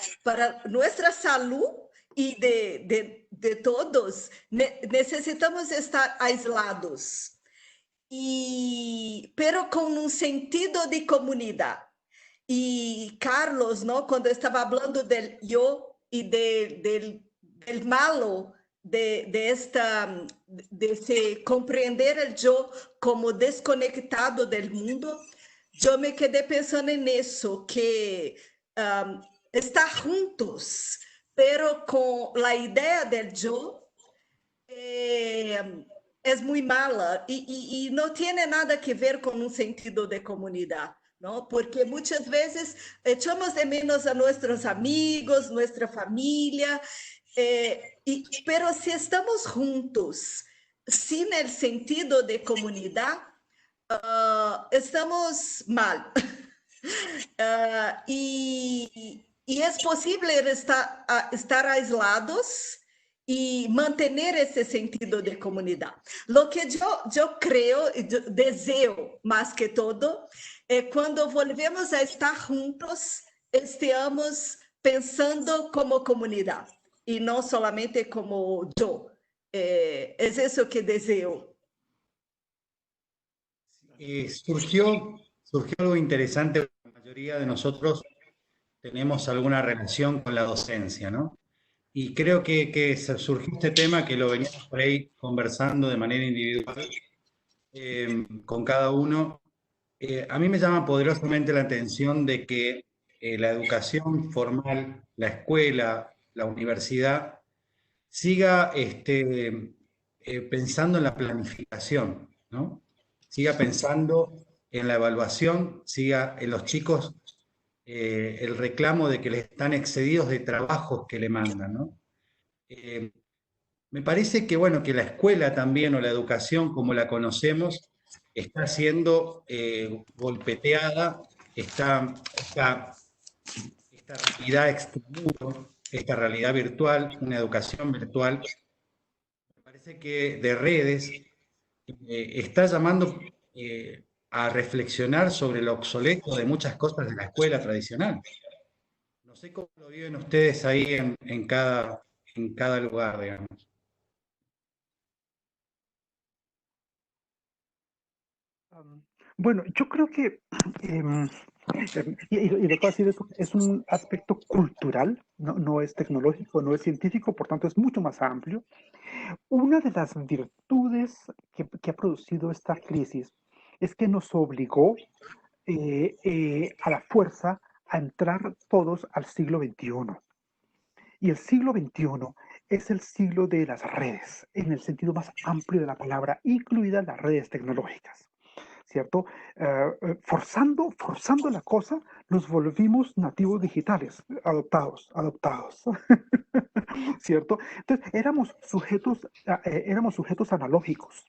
nuestra salud y de todos, necesitamos estar aislados, pero con un sentido de comunidad. Y Carlos, ¿no? Cuando estaba hablando del yo y del malo, de se comprender el yo como desconectado del mundo, yo me quedé pensando en eso, que estar juntos, pero con la idea del yo, es muy mala y no tiene nada que ver con un sentido de comunidad, ¿no? Porque muchas veces echamos de menos a nuestros amigos, nuestra familia, pero si estamos juntos sin el sentido de comunidad, estamos mal. Y es posible estar aislados y mantener ese sentido de comunidad. Lo que yo creo, yo deseo más que todo, cuando volvemos a estar juntos, estemos pensando como comunidad y no solamente como yo. Es eso que deseo. Surgió algo interesante. La mayoría de nosotros tenemos alguna relación con la docencia, ¿no? Y creo que surgió este tema que lo veníamos por ahí conversando de manera individual con cada uno. A mí me llama poderosamente la atención de que la educación formal, la escuela, la universidad, siga pensando en la planificación, ¿no? Siga pensando en la evaluación, siga en los chicos el reclamo de que les están excedidos de trabajos que le mandan, ¿no? Me parece que, bueno, que la escuela también o la educación como la conocemos está siendo golpeteada, esta realidad exterior, esta realidad virtual, una educación virtual, me parece que de redes está llamando a reflexionar sobre lo obsoleto de muchas cosas de la escuela tradicional. No sé cómo lo viven ustedes ahí en cada lugar, digamos. Bueno, yo creo que, y lo que voy a decir es un aspecto cultural, no es tecnológico, no es científico, por tanto es mucho más amplio. Una de las virtudes que ha producido esta crisis es que nos obligó a la fuerza a entrar todos al siglo XXI. Y el siglo XXI es el siglo de las redes, en el sentido más amplio de la palabra, incluidas las redes tecnológicas, ¿cierto? Forzando la cosa, nos volvimos nativos digitales, adoptados, ¿cierto? Entonces, éramos sujetos analógicos,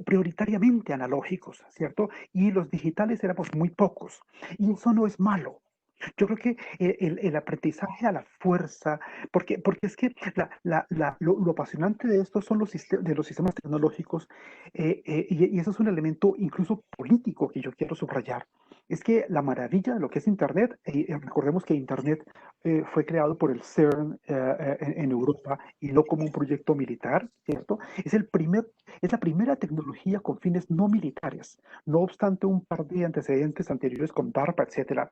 prioritariamente analógicos, ¿cierto? Y los digitales éramos muy pocos. Y eso no es malo. Yo creo que el aprendizaje a la fuerza, porque es que lo apasionante de esto son de los sistemas tecnológicos, y eso es un elemento incluso político que yo quiero subrayar. Es que la maravilla de lo que es Internet, recordemos que Internet fue creado por el CERN en Europa y no como un proyecto militar, ¿cierto? Es la primera tecnología con fines no militares, no obstante un par de antecedentes anteriores con DARPA, etcétera,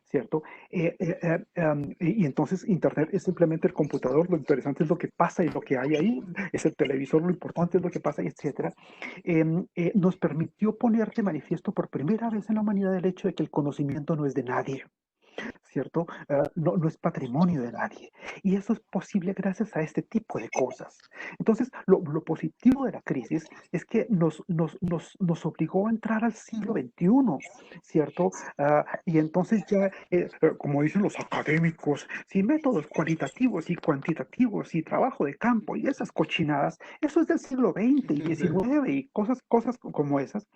¿cierto? Y entonces Internet es simplemente el computador, lo interesante es lo que pasa y lo que hay ahí, es el televisor, lo importante es lo que pasa, etcétera. Nos permitió poner de manifiesto por primera vez en la humanidad el hecho de que el conocimiento no es de nadie, ¿cierto? No es patrimonio de nadie. Y eso es posible gracias a este tipo de cosas. Entonces, lo positivo de la crisis es que nos obligó a entrar al siglo XXI, ¿cierto? Y entonces ya, como dicen los académicos, si métodos cualitativos y cuantitativos y trabajo de campo y esas cochinadas, eso es del siglo XX y XIX y cosas como esas.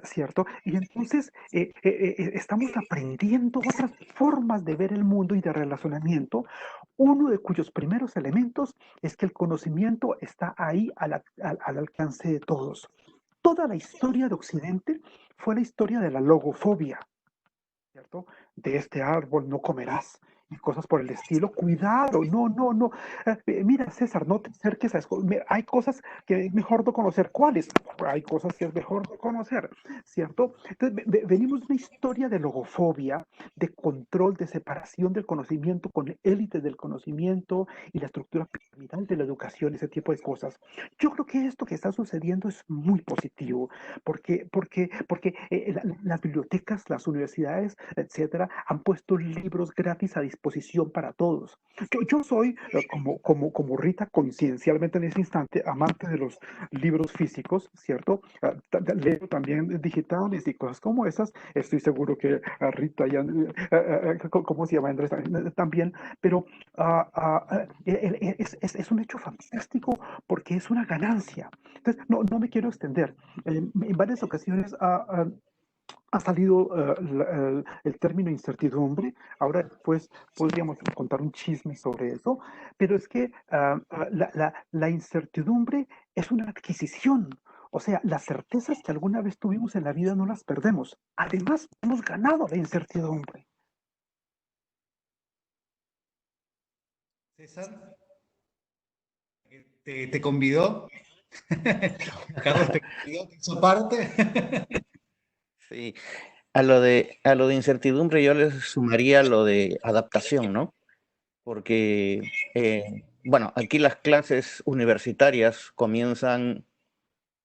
¿Cierto? Y entonces estamos aprendiendo otras formas de ver el mundo y de relacionamiento, uno de cuyos primeros elementos es que el conocimiento está ahí al alcance de todos. Toda la historia de Occidente fue la historia de la logofobia, ¿cierto? De este árbol no comerás y cosas por el estilo. Cuidado, no. Mira, César, no te acerques a eso. Hay cosas que es mejor no conocer. ¿Cuáles? Hay cosas que es mejor no conocer, ¿cierto? Entonces, venimos de una historia de logofobia, de control, de separación del conocimiento con élites del conocimiento y la estructura piramidal de la educación, ese tipo de cosas. Yo creo que esto que está sucediendo es muy positivo, porque las bibliotecas, las universidades, etcétera, han puesto libros gratis a disposición para todos. Yo soy, como Rita, coincidencialmente en ese instante, amante de los libros físicos, ¿cierto? Leo también digitales y cosas como esas. Estoy seguro que Rita, ¿cómo se llama? Andrés también, pero es un hecho fantástico porque es una ganancia. Entonces, no me quiero extender. En varias ocasiones ha salido el término incertidumbre. Ahora después podríamos contar un chisme sobre eso, pero es que la incertidumbre es una adquisición. O sea, las certezas que alguna vez tuvimos en la vida no las perdemos. Además, hemos ganado la incertidumbre. César, ¿te convidó? Carlos te convidó, ¿te hizo parte? Sí, a lo de incertidumbre yo les sumaría lo de adaptación, ¿no? Porque, bueno, aquí las clases universitarias comienzan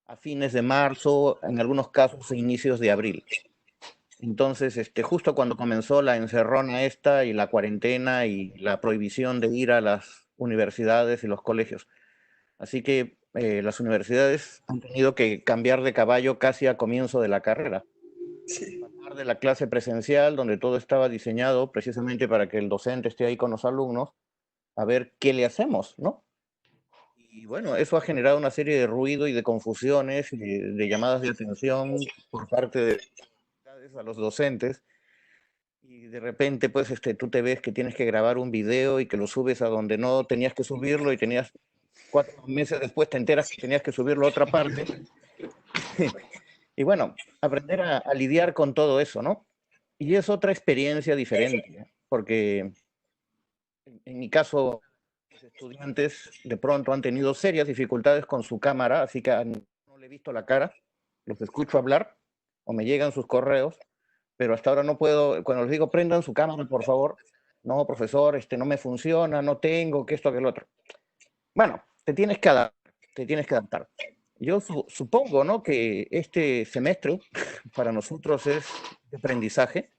a fines de marzo, en algunos casos a inicios de abril. Entonces, justo cuando comenzó la encerrona esta y la cuarentena y la prohibición de ir a las universidades y los colegios. Así que las universidades han tenido que cambiar de caballo casi a comienzo de la carrera. Sí. Pasar de la clase presencial, donde todo estaba diseñado precisamente para que el docente esté ahí con los alumnos, a ver qué le hacemos, ¿no? Y bueno, eso ha generado una serie de ruido y de confusiones y de llamadas de atención por parte de a los docentes. Y de repente, pues, tú te ves que tienes que grabar un video y que lo subes a donde no tenías que subirlo y 4 meses después te enteras que tenías que subirlo a otra parte. Y bueno, aprender a lidiar con todo eso, ¿no? Y es otra experiencia diferente, porque en mi caso, los estudiantes de pronto han tenido serias dificultades con su cámara, así que no le he visto la cara, los escucho hablar o me llegan sus correos, pero hasta ahora no puedo, cuando les digo prendan su cámara, por favor, no, profesor, no me funciona, no tengo, que esto, que el otro. Bueno, te tienes que adaptar. Yo supongo, ¿no?, que este semestre para nosotros es de aprendizaje,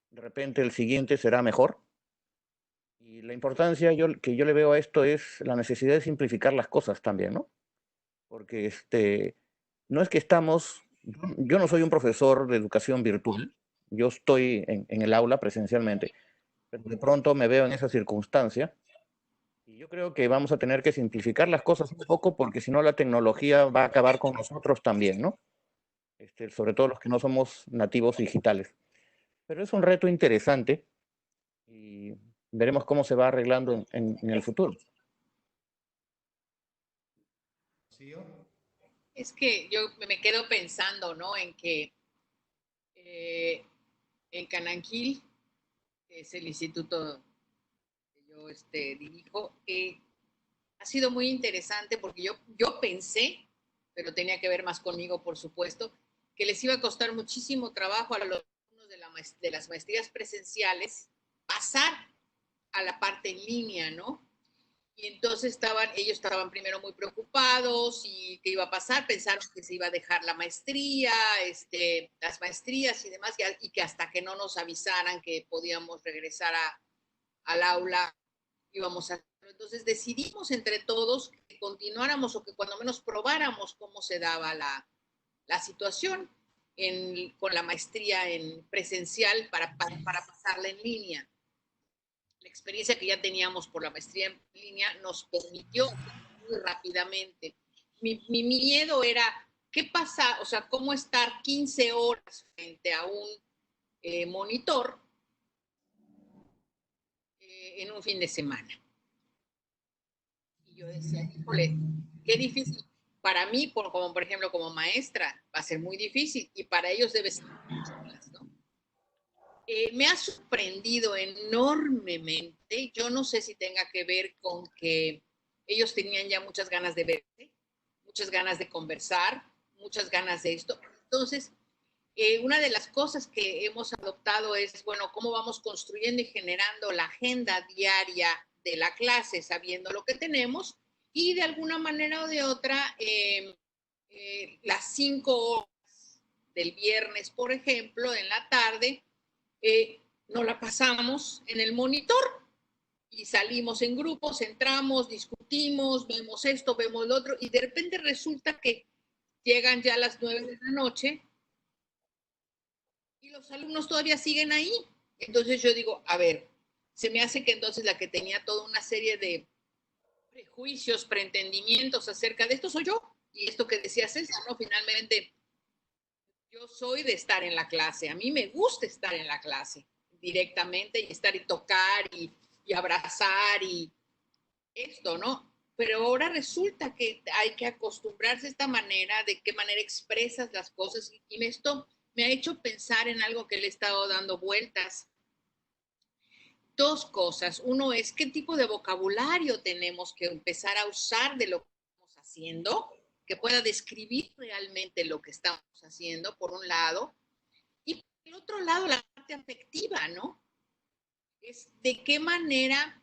de repente el siguiente será mejor. Y la importancia que yo le veo a esto es la necesidad de simplificar las cosas también, ¿no? Porque no es que yo no soy un profesor de educación virtual, yo estoy en el aula presencialmente, pero de pronto me veo en esa circunstancia y yo creo que vamos a tener que simplificar las cosas un poco porque si no la tecnología va a acabar con nosotros también, ¿no? Sobre todo los que no somos nativos digitales. Pero es un reto interesante y veremos cómo se va arreglando en el futuro. ¿Sí? Es que yo me quedo pensando, ¿no? En que en Cananquil, que es el instituto que yo dirijo, ha sido muy interesante porque yo pensé, pero tenía que ver más conmigo, por supuesto, que les iba a costar muchísimo trabajo a los alumnos de las maestrías presenciales pasar a la parte en línea, ¿no? Y entonces ellos estaban primero muy preocupados y qué iba a pasar, pensaron que se iba a dejar la maestría, las maestrías y demás, y que hasta que no nos avisaran que podíamos regresar al aula, íbamos a... Entonces decidimos entre todos que continuáramos o que cuando menos probáramos cómo se daba la situación con la maestría en presencial para pasarla en línea. La experiencia que ya teníamos por la maestría en línea nos permitió muy rápidamente. Mi miedo era, ¿qué pasa? O sea, ¿cómo estar 15 horas frente a un monitor en un fin de semana? Y yo decía, híjole, qué difícil. Para mí, como por ejemplo, como maestra, va a ser muy difícil y para ellos debe ser mucho más, ¿no? Me ha sorprendido enormemente. Yo no sé si tenga que ver con que ellos tenían ya muchas ganas de verse, muchas ganas de conversar, muchas ganas de esto. Entonces, una de las cosas que hemos adoptado es, bueno, cómo vamos construyendo y generando la agenda diaria de la clase, sabiendo lo que tenemos y de alguna manera o de otra, las 5 horas del viernes, por ejemplo, en la tarde, nos la pasamos en el monitor y salimos en grupos, entramos, discutimos, vemos esto, vemos lo otro, y de repente resulta que llegan ya las 9 de la noche y los alumnos todavía siguen ahí. Entonces yo digo, a ver, se me hace que entonces la que tenía toda una serie de prejuicios, preentendimientos acerca de esto soy yo. Y esto que decía César, ¿no? Finalmente, yo soy de estar en la clase. A mí me gusta estar en la clase directamente y estar y tocar y abrazar y esto, ¿no? Pero ahora resulta que hay que acostumbrarse a esta manera, de qué manera expresas las cosas. Y esto me ha hecho pensar en algo que le he estado dando vueltas. Dos cosas. Uno es qué tipo de vocabulario tenemos que empezar a usar de lo que estamos haciendo, que pueda describir realmente lo que estamos haciendo, por un lado. Y por el otro lado, la parte afectiva, ¿no? Es de qué manera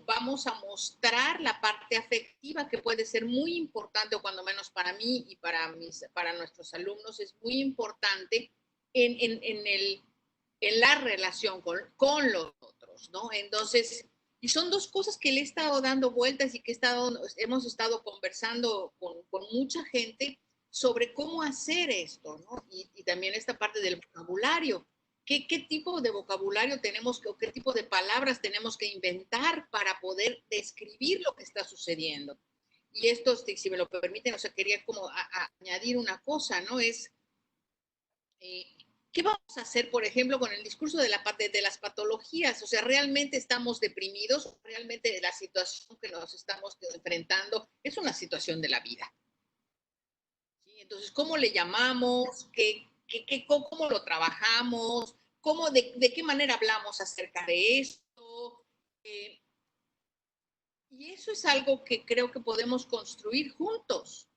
vamos a mostrar la parte afectiva, que puede ser muy importante, o cuando menos para mí y para nuestros alumnos, es muy importante en la relación con los otros, ¿no? Entonces, y son dos cosas que le he estado dando vueltas y que hemos estado conversando con mucha gente sobre cómo hacer esto, ¿no? Y también esta parte del vocabulario. ¿Qué tipo de vocabulario tenemos o qué tipo de palabras tenemos que inventar para poder describir lo que está sucediendo? Y esto, si me lo permiten, o sea, quería como añadir una cosa, ¿no? Es, ¿qué vamos a hacer, por ejemplo, con el discurso de las patologías? O sea, ¿realmente estamos deprimidos? ¿Realmente la situación que nos estamos enfrentando es una situación de la vida? ¿Sí? Entonces, ¿cómo le llamamos? ¿Cómo lo trabajamos? de qué manera hablamos acerca de esto. Y eso es algo que creo que podemos construir juntos,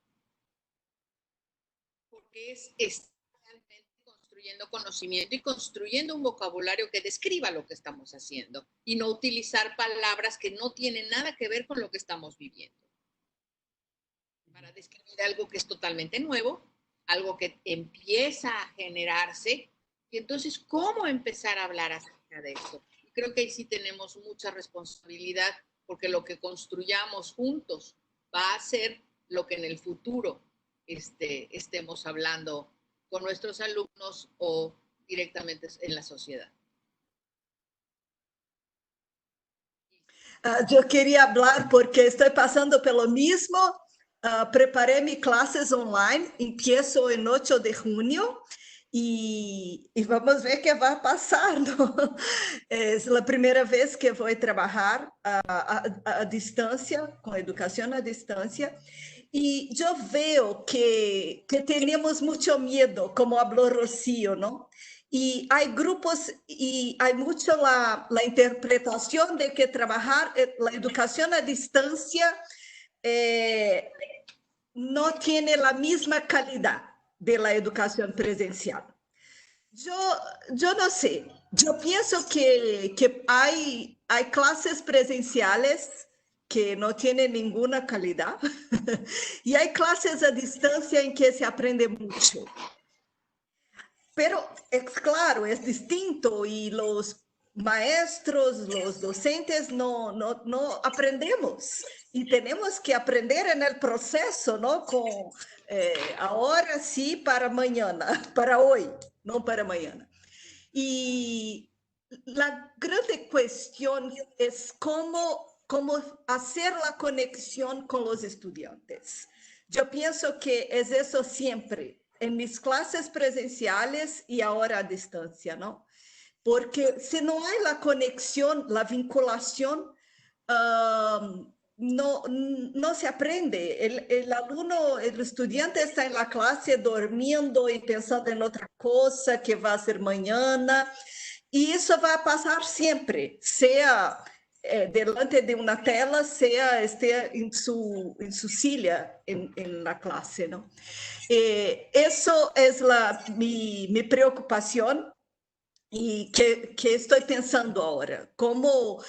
porque es realmente construyendo conocimiento y construyendo un vocabulario que describa lo que estamos haciendo y no utilizar palabras que no tienen nada que ver con lo que estamos viviendo, para describir algo que es totalmente nuevo, algo que empieza a generarse. Y entonces, ¿cómo empezar a hablar acerca de eso? Creo que ahí sí tenemos mucha responsabilidad, porque lo que construyamos juntos va a ser lo que en el futuro estemos hablando con nuestros alumnos o directamente en la sociedad. Yo quería hablar porque estoy pasando por lo mismo. Preparé mis clases online, empiezo en 8 de junio y vamos ver qué va a pasar, ¿no? Es la primera vez que voy a trabajar a distancia, con educación a distancia. Y yo veo que tenemos mucho miedo, como habló Rocío, ¿no? Y hay grupos y hay mucho la interpretación de que trabajar la educación a distancia no tiene la misma calidad de la educación presencial. Yo no sé, yo pienso que hay clases presenciales que no tienen ninguna calidad y hay clases a distancia en que se aprende mucho. Pero es claro, es distinto y los maestros, los docentes no aprendemos y tenemos que aprender en el proceso, ¿no? Con ahora sí para mañana, para hoy, no para mañana. Y la grande cuestión es cómo hacer la conexión con los estudiantes. Yo pienso que es eso siempre, en mis clases presenciales y ahora a distancia, ¿no? Porque si no hay la conexión, la vinculación, no se aprende. El alumno, el estudiante está en la clase durmiendo y pensando en otra cosa que va a ser mañana. Y eso va a pasar siempre, sea delante de una tela, sea esté en su silla en la clase, ¿no? Eso es mi preocupación y que estoy pensando ahora, cómo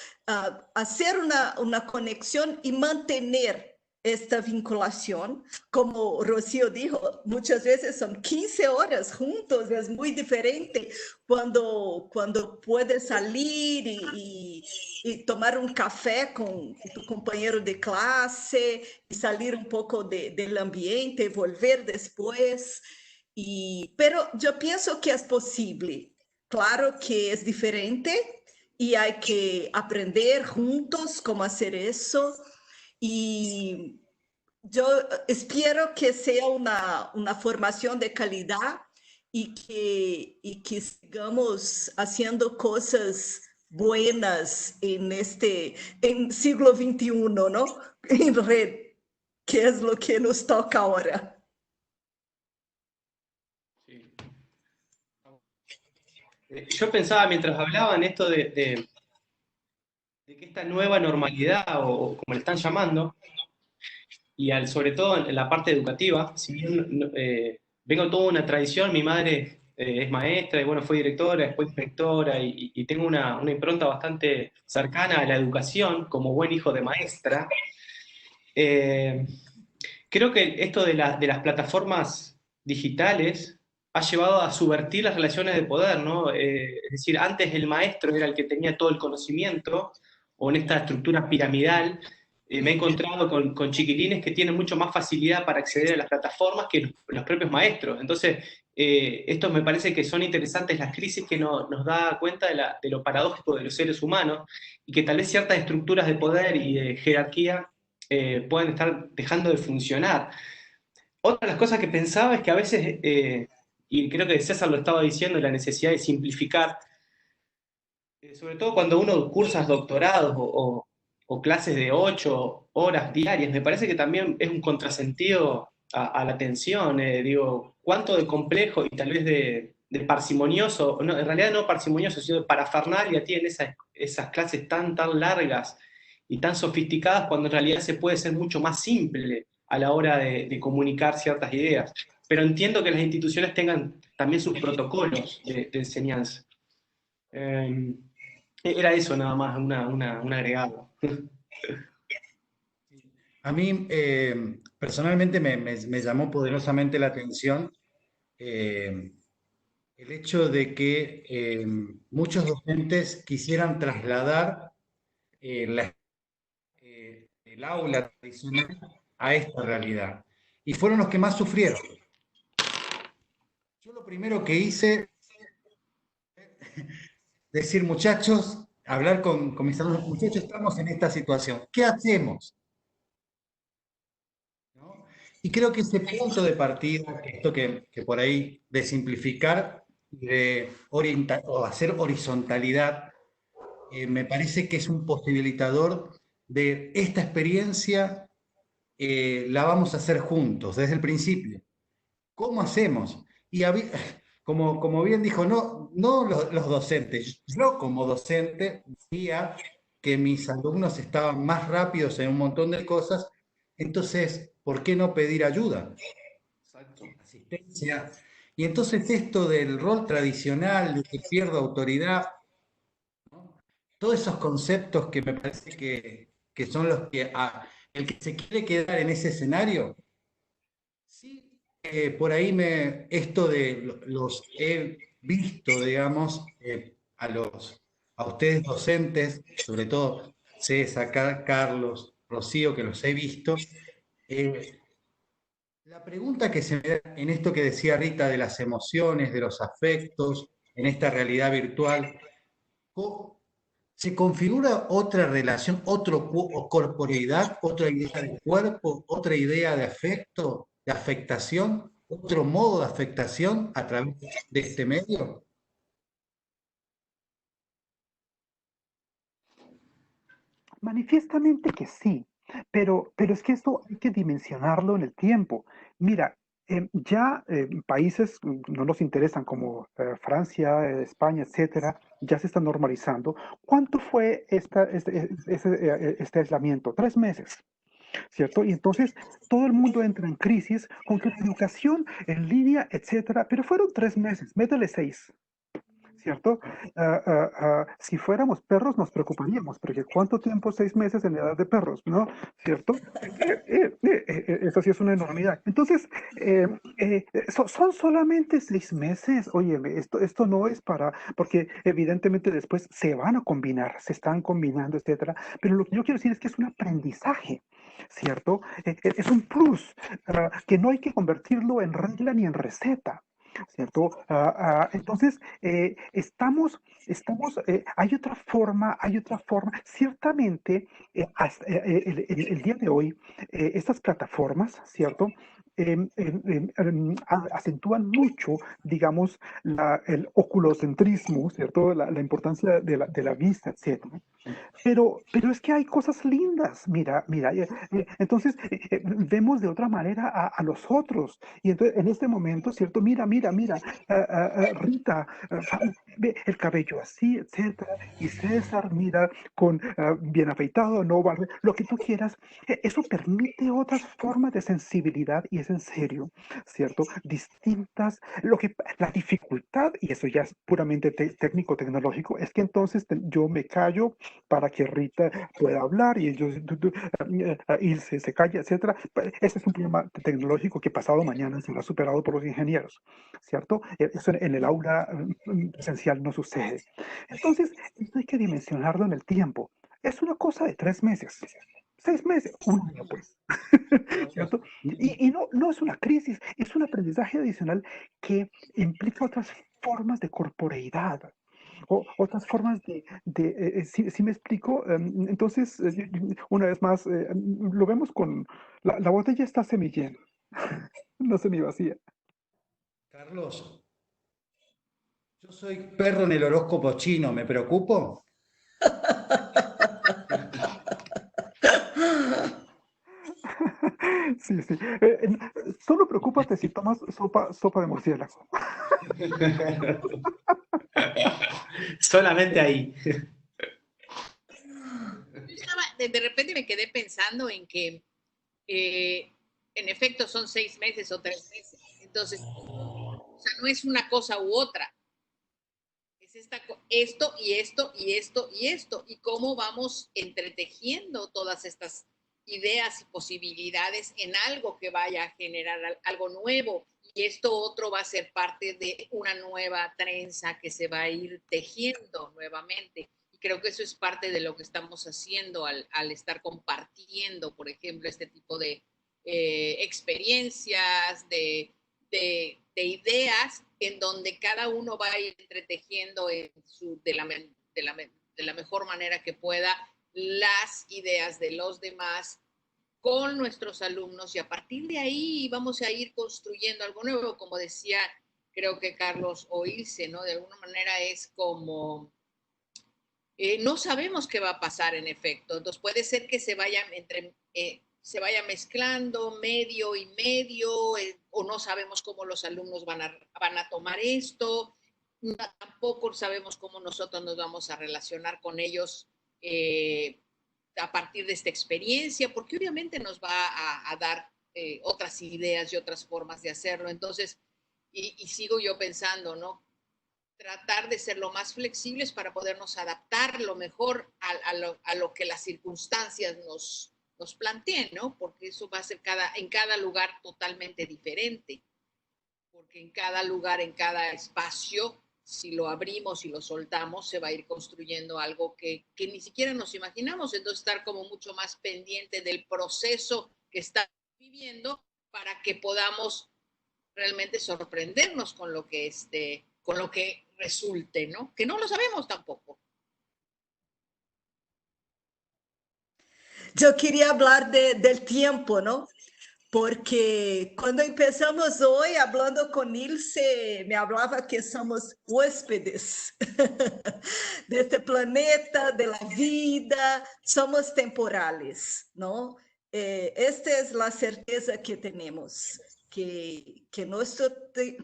hacer una conexión y mantener esta vinculación. Como Rocío dijo, muchas veces son 15 horas juntos, es muy diferente cuando puedes salir y tomar un café con tu compañero de clase y salir un poco del ambiente, volver después. Pero yo pienso que es posible. Claro que es diferente y hay que aprender juntos cómo hacer eso. Y yo espero que sea una formación de calidad y que sigamos haciendo cosas buenas en siglo XXI, ¿no? En red, que es lo que nos toca ahora. Yo pensaba mientras hablaban esto de que esta nueva normalidad, o como le están llamando, y sobre todo en la parte educativa, si bien vengo toda una tradición, mi madre es maestra, y bueno, fue directora, después inspectora, y tengo una impronta bastante cercana a la educación, como buen hijo de maestra. Creo que esto de las plataformas digitales ha llevado a subvertir las relaciones de poder, ¿no? Es decir, antes el maestro era el que tenía todo el conocimiento, o en esta estructura piramidal, me he encontrado con chiquilines que tienen mucho más facilidad para acceder a las plataformas que los propios maestros. Entonces, esto me parece que son interesantes las crisis que nos da cuenta de lo paradójico de los seres humanos, y que tal vez ciertas estructuras de poder y de jerarquía pueden estar dejando de funcionar. Otra de las cosas que pensaba es que a veces, y creo que César lo estaba diciendo, la necesidad de simplificar, sobre todo cuando uno cursa doctorados o clases de 8 horas diarias, me parece que también es un contrasentido a la atención. Digo, cuánto de complejo y tal vez de de parsimonioso, no, en realidad no parsimonioso, sino de parafernalia tienen esas clases tan largas y tan sofisticadas cuando en realidad se puede ser mucho más simple a la hora de comunicar ciertas ideas. Pero entiendo que las instituciones tengan también sus protocolos de enseñanza. Era eso nada más, un agregado. A mí personalmente me llamó poderosamente la atención el hecho de que muchos docentes quisieran trasladar el aula tradicional a esta realidad. Y fueron los que más sufrieron. Yo lo primero que hice, decir, muchachos, hablar con mis alumnos, muchachos, estamos en esta situación. ¿Qué hacemos? ¿No? Y creo que ese punto de partida, esto que por ahí de simplificar y de orientar o hacer horizontalidad, me parece que es un posibilitador de esta experiencia, la vamos a hacer juntos desde el principio. ¿Cómo hacemos? Y como bien dijo, no los docentes, yo como docente veía que mis alumnos estaban más rápidos en un montón de cosas, entonces, ¿por qué no pedir ayuda? Exacto. Asistencia. Y entonces esto del rol tradicional, de que pierdo autoridad, ¿no? Todos esos conceptos que me parece que son los que el que se quiere quedar en ese escenario, sí, por ahí esto de los he visto, digamos, a ustedes docentes, sobre todo César, Carlos, Rocío, que los he visto. La pregunta que se me da en esto que decía Rita de las emociones, de los afectos, en esta realidad virtual, ¿se configura otra relación, corporeidad, otra idea de cuerpo, otra idea de afecto, de afectación, otro modo de afectación a través de este medio? Manifiestamente que sí, pero es que esto hay que dimensionarlo en el tiempo. Mira, países no nos interesan como Francia, España, etcétera, ya se está normalizando. ¿Cuánto fue este aislamiento? 3 meses. ¿Cierto? Y entonces todo el mundo entra en crisis con que la educación en línea, etcétera, pero fueron 3 meses, métele 6. ¿Cierto? Si fuéramos perros nos preocuparíamos, porque ¿cuánto tiempo? 6 meses en la edad de perros, ¿no? ¿Cierto? Eso sí es una enormidad. Entonces, son solamente 6 meses. Oye, esto no es porque evidentemente después se van a combinar, se están combinando, etcétera. Pero lo que yo quiero decir es que es un aprendizaje, ¿cierto? Es un plus, que no hay que convertirlo en regla ni en receta. ¿Cierto? Entonces, hay otra forma, ciertamente, el día de hoy, estas plataformas, ¿cierto? Acentúan mucho, digamos, el oculocentrismo, ¿cierto? La importancia de la vista, etcétera. Pero es que hay cosas lindas, mira, entonces vemos de otra manera a los otros. Y entonces en este momento, ¿cierto? Mira, Rita, ve el cabello así, etcétera. Y César, mira, con bien afeitado, no barbe, lo que tú quieras. Eso permite otras formas de sensibilidad y es en serio, ¿cierto? Distintas. La dificultad, y eso ya es puramente técnico, tecnológico, es que entonces yo me callo para que Rita pueda hablar y ellos Ilse se calla, etcétera. Ese es un problema tecnológico que pasado mañana será superado por los ingenieros, ¿cierto? Eso en el aula presencial no sucede. Entonces, esto hay que dimensionarlo en el tiempo. Es una cosa de 3 meses. 6 meses, un año pues, ¿cierto? Y no es una crisis, es un aprendizaje adicional que implica otras formas de corporeidad, o otras formas si me explico, entonces, una vez más, lo vemos con, la botella está semillena, no semivacía. Carlos, yo soy perro en el horóscopo chino, ¿me preocupo? Sí. Solo preocúpate si tomas sopa de murciélago. Solamente ahí. De repente me quedé pensando en que en efecto son 6 meses o 3 meses. Entonces, o sea, no es una cosa u otra. Es esto y esto y esto y esto. Y cómo vamos entretejiendo todas estas ideas y posibilidades en algo que vaya a generar algo nuevo. Y esto otro va a ser parte de una nueva trenza que se va a ir tejiendo nuevamente. Y creo que eso es parte de lo que estamos haciendo al estar compartiendo, por ejemplo, este tipo de experiencias, de ideas en donde cada uno va a ir entretejiendo de la mejor manera que pueda las ideas de los demás con nuestros alumnos y a partir de ahí vamos a ir construyendo algo nuevo, como decía, creo que Carlos o Ilse, ¿no? De alguna manera es como, no sabemos qué va a pasar en efecto, entonces puede ser que se vaya mezclando medio y medio, o no sabemos cómo los alumnos van a tomar esto, tampoco sabemos cómo nosotros nos vamos a relacionar con ellos a partir de esta experiencia, porque obviamente nos va a dar otras ideas y otras formas de hacerlo. Entonces, y sigo yo pensando, ¿no? Tratar de ser lo más flexibles para podernos adaptar lo mejor a lo que las circunstancias nos planteen, ¿no? Porque eso va a ser en cada lugar totalmente diferente, porque en cada lugar, en cada espacio, si lo abrimos y lo soltamos, se va a ir construyendo algo que ni siquiera nos imaginamos, entonces estar como mucho más pendiente del proceso que estamos viviendo para que podamos realmente sorprendernos con lo que resulte, ¿no? Que no lo sabemos tampoco. Yo quería hablar del tiempo, ¿no? Porque cuando empezamos hoy hablando con Ilse, me hablaba que somos huéspedes de este planeta, de la vida, somos temporales, ¿no? Esta es la certeza que tenemos, que nuestro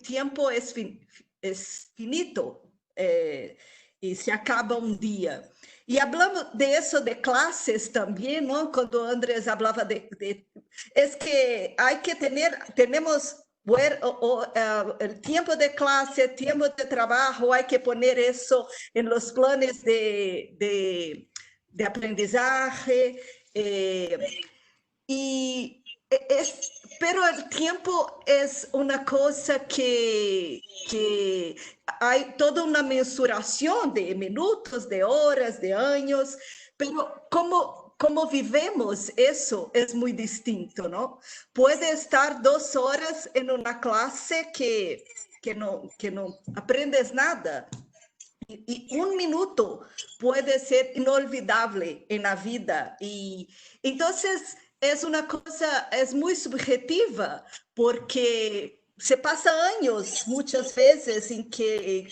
tiempo es finito y se acaba un día. Y hablamos de eso de clases también, ¿no? Cuando Andrés hablaba es que hay que tenemos el tiempo de clase, el tiempo de trabajo, hay que poner eso en los planes de aprendizaje. Pero el tiempo es una cosa que hay toda una mensuración de minutos, de horas, de años, pero como vivemos eso es muy distinto, ¿no? Puede estar 2 horas en una clase que no aprendes nada. Y un minuto puede ser inolvidable en la vida. Y entonces es una cosa, es muy subjetiva, porque se pasa años muchas veces en que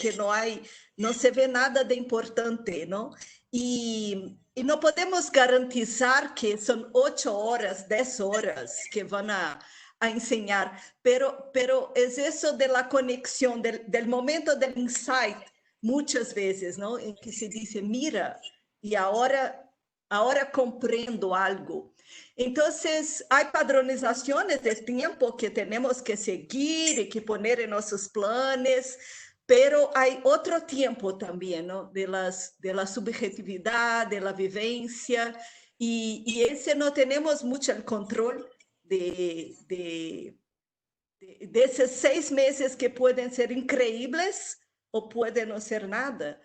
no se ve nada de importante, ¿no? Y no podemos garantizar que son 8 horas, 10 horas que van a enseñar, pero es eso de la conexión, del momento del insight, muchas veces, ¿no? En que se dice, mira, y ahora comprendo algo. Entonces, hay padronizaciones de tiempo que tenemos que seguir y que poner en nuestros planes, pero hay otro tiempo también, ¿no? De la subjetividad, de la vivencia, y ese no tenemos mucho el control de esos 6 meses que pueden ser increíbles o puede no ser nada.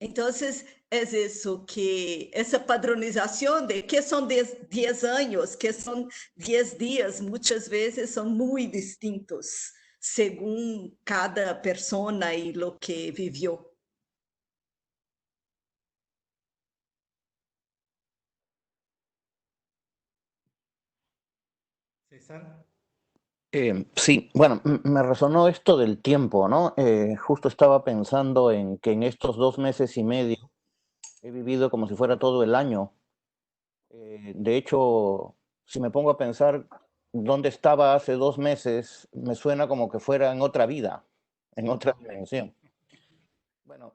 Entonces, es eso, que esa padronización de que son 10 años, que son 10 días, muchas veces son muy distintos según cada persona y lo que vivió. César. Sí, bueno, me resonó esto del tiempo, ¿no? Justo estaba pensando en que en estos 2 meses y medio he vivido como si fuera todo el año. De hecho, si me pongo a pensar, donde estaba hace 2 meses me suena como que fuera en otra vida, en otra dimensión. Bueno,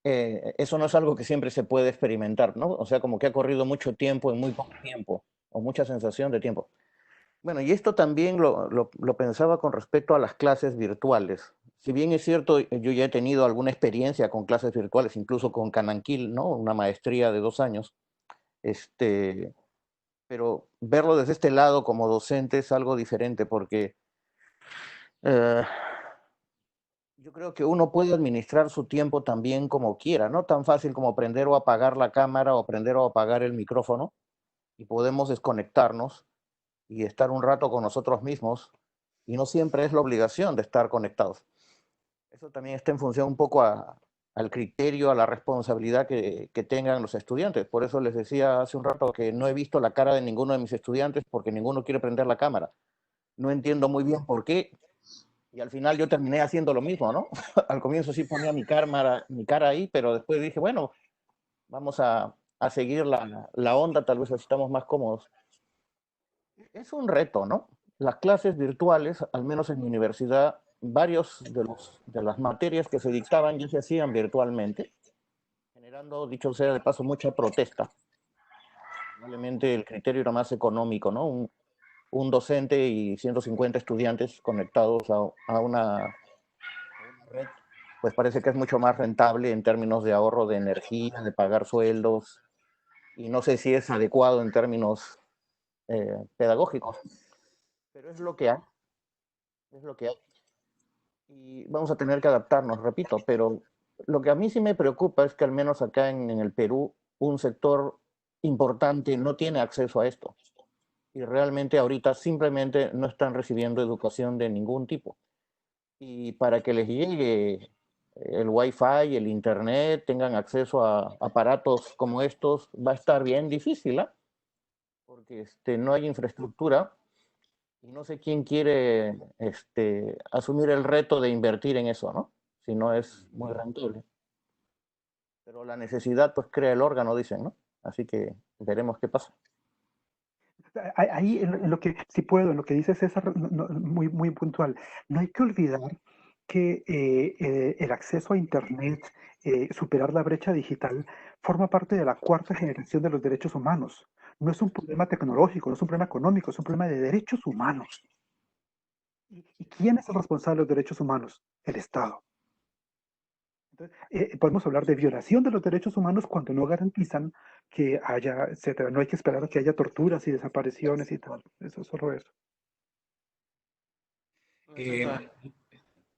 eso no es algo que siempre se puede experimentar, ¿no? O sea, como que ha corrido mucho tiempo en muy poco tiempo, o mucha sensación de tiempo. Bueno, y esto también lo pensaba con respecto a las clases virtuales. Si bien es cierto, yo ya he tenido alguna experiencia con clases virtuales, incluso con Cananquil, ¿no? Una maestría de 2 años, pero verlo desde este lado como docente es algo diferente porque eh, yo creo que uno puede administrar su tiempo también como quiera, no tan fácil como prender o apagar la cámara o prender o apagar el micrófono, y podemos desconectarnos y estar un rato con nosotros mismos, y no siempre es la obligación de estar conectados. Eso también está en función un poco al criterio, a la responsabilidad que tengan los estudiantes. Por eso les decía hace un rato que no he visto la cara de ninguno de mis estudiantes porque ninguno quiere prender la cámara. No entiendo muy bien por qué, y al final yo terminé haciendo lo mismo, ¿no? Al comienzo sí ponía mi cara ahí, pero después dije, bueno, vamos a seguir la onda, tal vez así estamos más cómodos. Es un reto, ¿no? Las clases virtuales, al menos en mi universidad, varios de las materias que se dictaban ya se hacían virtualmente, generando, dicho sea de paso, mucha protesta. Probablemente el criterio era más económico, ¿no? Un docente y 150 estudiantes conectados a una red, pues parece que es mucho más rentable en términos de ahorro de energía, de pagar sueldos, y no sé si es adecuado en términos pedagógicos, pero es lo que hay, es lo que hay. Y vamos a tener que adaptarnos, repito, pero lo que a mí sí me preocupa es que al menos acá en el Perú un sector importante no tiene acceso a esto, y realmente ahorita simplemente no están recibiendo educación de ningún tipo. Y para que les llegue el Wi-Fi, el Internet, tengan acceso a aparatos como estos, va a estar bien difícil, ¿ah? Porque no hay infraestructura y no sé quién quiere asumir el reto de invertir en eso, ¿no? Si no es muy rentable. Pero la necesidad pues crea el órgano, dicen, ¿no? Así que veremos qué pasa. Ahí en lo que, si puedo, en lo que dice César, muy, muy puntual, no hay que olvidar que el acceso a Internet, superar la brecha digital, forma parte de la cuarta generación de los derechos humanos. No es un problema tecnológico, no es un problema económico, es un problema de derechos humanos. ¿Y quién es el responsable de los derechos humanos? El Estado. Entonces, podemos hablar de violación de los derechos humanos cuando no garantizan que haya, etcétera. No hay que esperar a que haya torturas y desapariciones y tal. Eso es solo eso.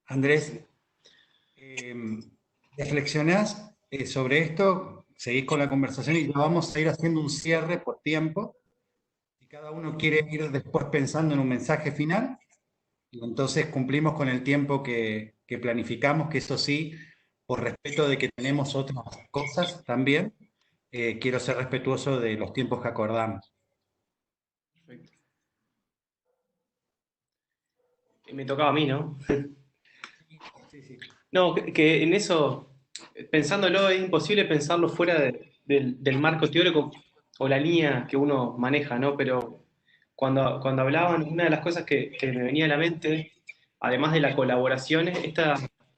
Andrés, reflexionás sobre esto, seguís con la conversación y ya vamos a ir haciendo un cierre por tiempo. Si cada uno quiere ir después pensando en un mensaje final, y entonces cumplimos con el tiempo que planificamos, que eso sí, por respeto de que tenemos otras cosas también, quiero ser respetuoso de los tiempos que acordamos. Perfecto. Me tocaba a mí, ¿no? Sí, sí. No, que en eso, pensándolo, es imposible pensarlo fuera del marco teórico o la línea que uno maneja, ¿no? Pero cuando hablaban, una de las cosas que me venía a la mente, además de la colaboración, es esta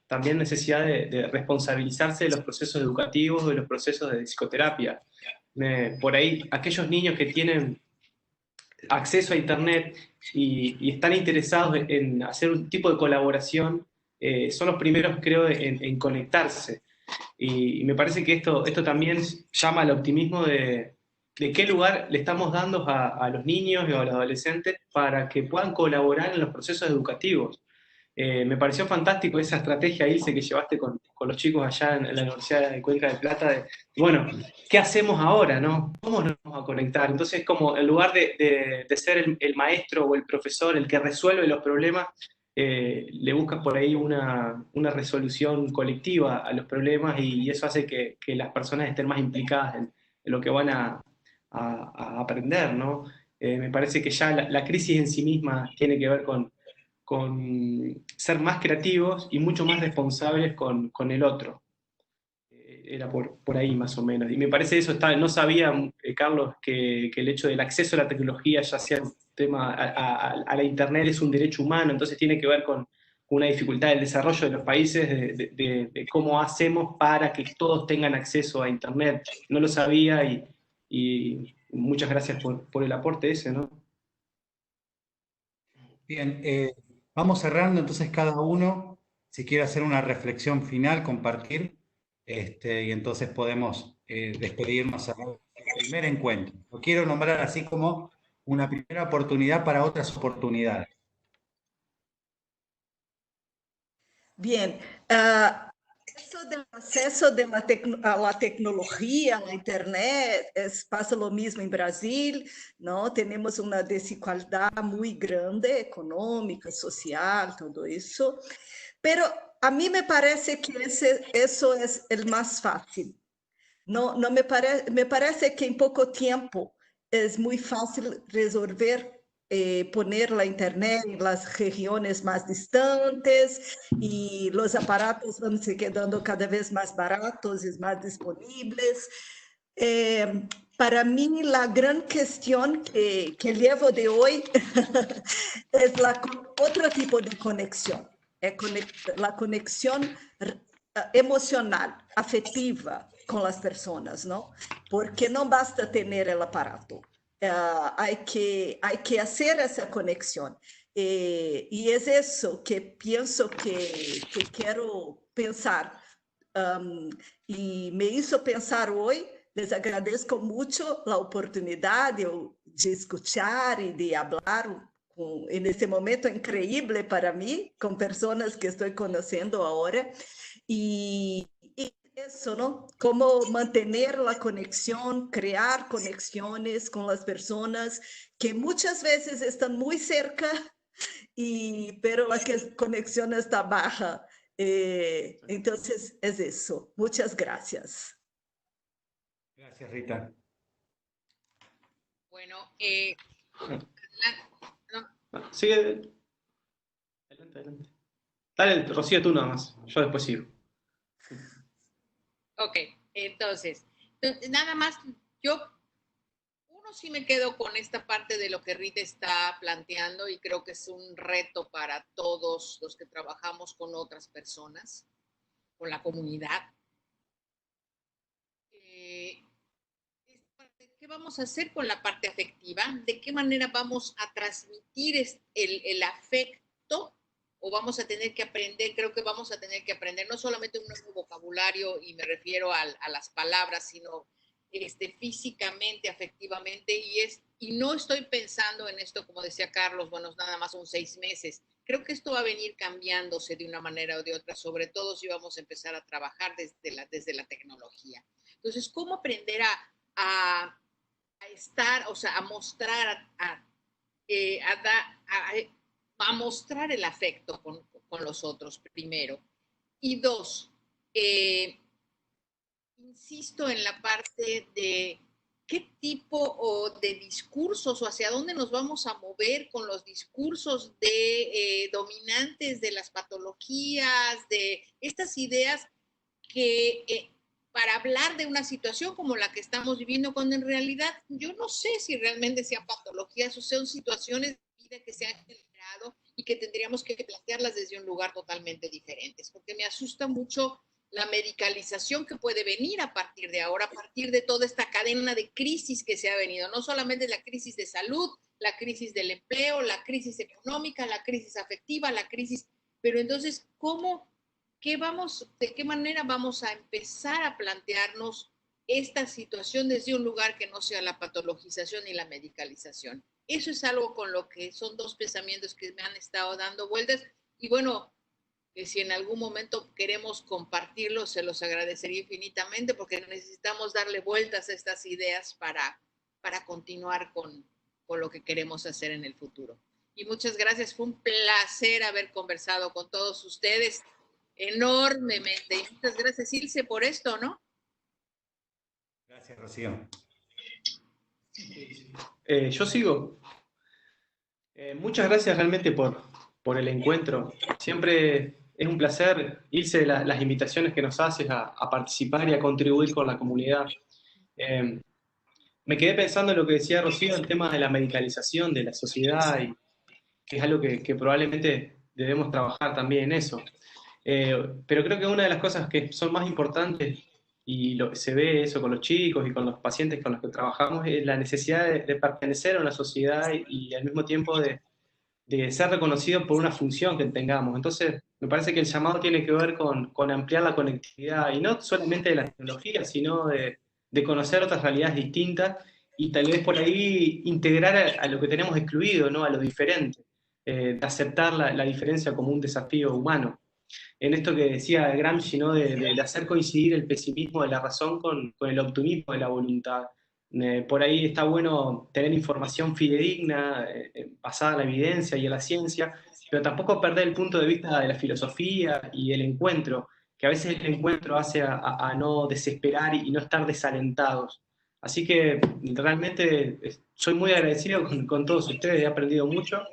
también necesidad de responsabilizarse de los procesos educativos, de los procesos de psicoterapia. Por ahí, aquellos niños que tienen acceso a Internet y están interesados en hacer un tipo de colaboración, son los primeros, creo, en conectarse. Y me parece que esto también llama al optimismo de qué lugar le estamos dando a los niños y a los adolescentes para que puedan colaborar en los procesos educativos. Me pareció fantástico esa estrategia, Ilse, que llevaste con los chicos allá en la Universidad de Cuenca de Plata, bueno, ¿qué hacemos ahora, no? ¿Cómo nos vamos a conectar? Entonces, como en lugar de ser el maestro o el profesor el que resuelve los problemas, le buscas por ahí una resolución colectiva a los problemas y eso hace que las personas estén más implicadas en lo que van a aprender, ¿no? Me parece que ya la crisis en sí misma tiene que ver con ser más creativos y mucho más responsables con el otro. Era por ahí más o menos. Y me parece eso, no sabía, Carlos, que el hecho del acceso a la tecnología, ya sea tema a la Internet es un derecho humano, entonces tiene que ver con una dificultad del desarrollo de los países, de cómo hacemos para que todos tengan acceso a Internet. No lo sabía y muchas gracias por el aporte ese, ¿no? Bien, vamos cerrando entonces cada uno, si quiere hacer una reflexión final, compartir, y entonces podemos despedirnos a el primer encuentro. Lo quiero nombrar así como una primera oportunidad para otras oportunidades. Bien, eso del acceso a la tecnología, a la internet, pasa lo mismo en Brasil, ¿no? Tenemos una desigualdad muy grande, económica, social, todo eso. Pero a mí me parece que eso es el más fácil. No, me parece que en poco tiempo es muy fácil resolver poner la internet en las regiones más distantes y los aparatos van se quedando cada vez más baratos y más disponibles. Para mí la gran cuestión que llevo de hoy es otro tipo de conexión, la conexión emocional, afetiva con las personas, ¿no? Porque no basta tener el aparato, hay que hacer esa conexión. Y es eso que pienso que quiero pensar. Y me hizo pensar hoy, les agradezco mucho la oportunidad de escuchar y de hablar en este momento increíble para mí, con personas que estoy conociendo ahora. Y eso, ¿no? Cómo mantener la conexión, crear conexiones con las personas que muchas veces están muy cerca, pero la conexión está baja. Entonces, es eso. Muchas gracias. Gracias, Rita. Bueno, no. Sigue. Adelante. Dale, Rocío, tú nada más. Yo después sigo. Ok, entonces, nada más, uno sí me quedo con esta parte de lo que Rita está planteando y creo que es un reto para todos los que trabajamos con otras personas, con la comunidad. ¿Qué vamos a hacer con la parte afectiva? ¿De qué manera vamos a transmitir el afecto? O vamos a tener que aprender, creo que vamos a tener que aprender no solamente un nuevo vocabulario, y me refiero a las palabras, sino físicamente, afectivamente, y no estoy pensando en esto, como decía Carlos, bueno, nada más son 6 meses. Creo que esto va a venir cambiándose de una manera o de otra, sobre todo si vamos a empezar a trabajar desde la tecnología. Entonces, ¿cómo aprender a estar, o sea, a mostrar, a mostrar el afecto con los otros, primero? Y dos, insisto en la parte de qué tipo de discursos o hacia dónde nos vamos a mover con los discursos dominantes de las patologías, de estas ideas que para hablar de una situación como la que estamos viviendo, cuando en realidad yo no sé si realmente sean patologías o sean situaciones de vida que se han generado y que tendríamos que plantearlas desde un lugar totalmente diferente, porque me asusta mucho la medicalización que puede venir a partir de ahora, a partir de toda esta cadena de crisis que se ha venido, no solamente la crisis de salud, la crisis del empleo, la crisis económica, la crisis afectiva, la crisis, pero entonces, ¿de qué manera vamos a empezar a plantearnos esta situación desde un lugar que no sea la patologización y la medicalización? Eso es algo con lo que son dos pensamientos que me han estado dando vueltas, y bueno, que si en algún momento queremos compartirlos, se los agradecería infinitamente, porque necesitamos darle vueltas a estas ideas para continuar con lo que queremos hacer en el futuro. Y muchas gracias, fue un placer haber conversado con todos ustedes enormemente. Y muchas gracias, Ilse, por esto, ¿no? Gracias, Rocío. Yo sigo. Muchas gracias realmente por el encuentro. Siempre es un placer, Ilse, las invitaciones que nos haces a participar y a contribuir con la comunidad. me quedé pensando en lo que decía Rocío, el tema de la medicalización de la sociedad, y que es algo que probablemente debemos trabajar también en eso. Pero creo que una de las cosas que son más importantes, y se ve eso con los chicos y con los pacientes con los que trabajamos, es la necesidad de pertenecer a una sociedad y al mismo tiempo de ser reconocido por una función que tengamos. Entonces, me parece que el llamado tiene que ver con ampliar la conectividad, y no solamente de la tecnología, sino de conocer otras realidades distintas y tal vez por ahí integrar a lo que tenemos excluido, ¿no? A lo diferente, de aceptar la diferencia como un desafío humano. En esto que decía Gramsci, ¿no? De hacer coincidir el pesimismo de la razón con el optimismo de la voluntad. Por ahí está bueno tener información fidedigna, basada en la evidencia y en la ciencia, pero tampoco perder el punto de vista de la filosofía y el encuentro, que a veces el encuentro hace a no desesperar y no estar desalentados. Así que realmente soy muy agradecido con todos ustedes, he aprendido mucho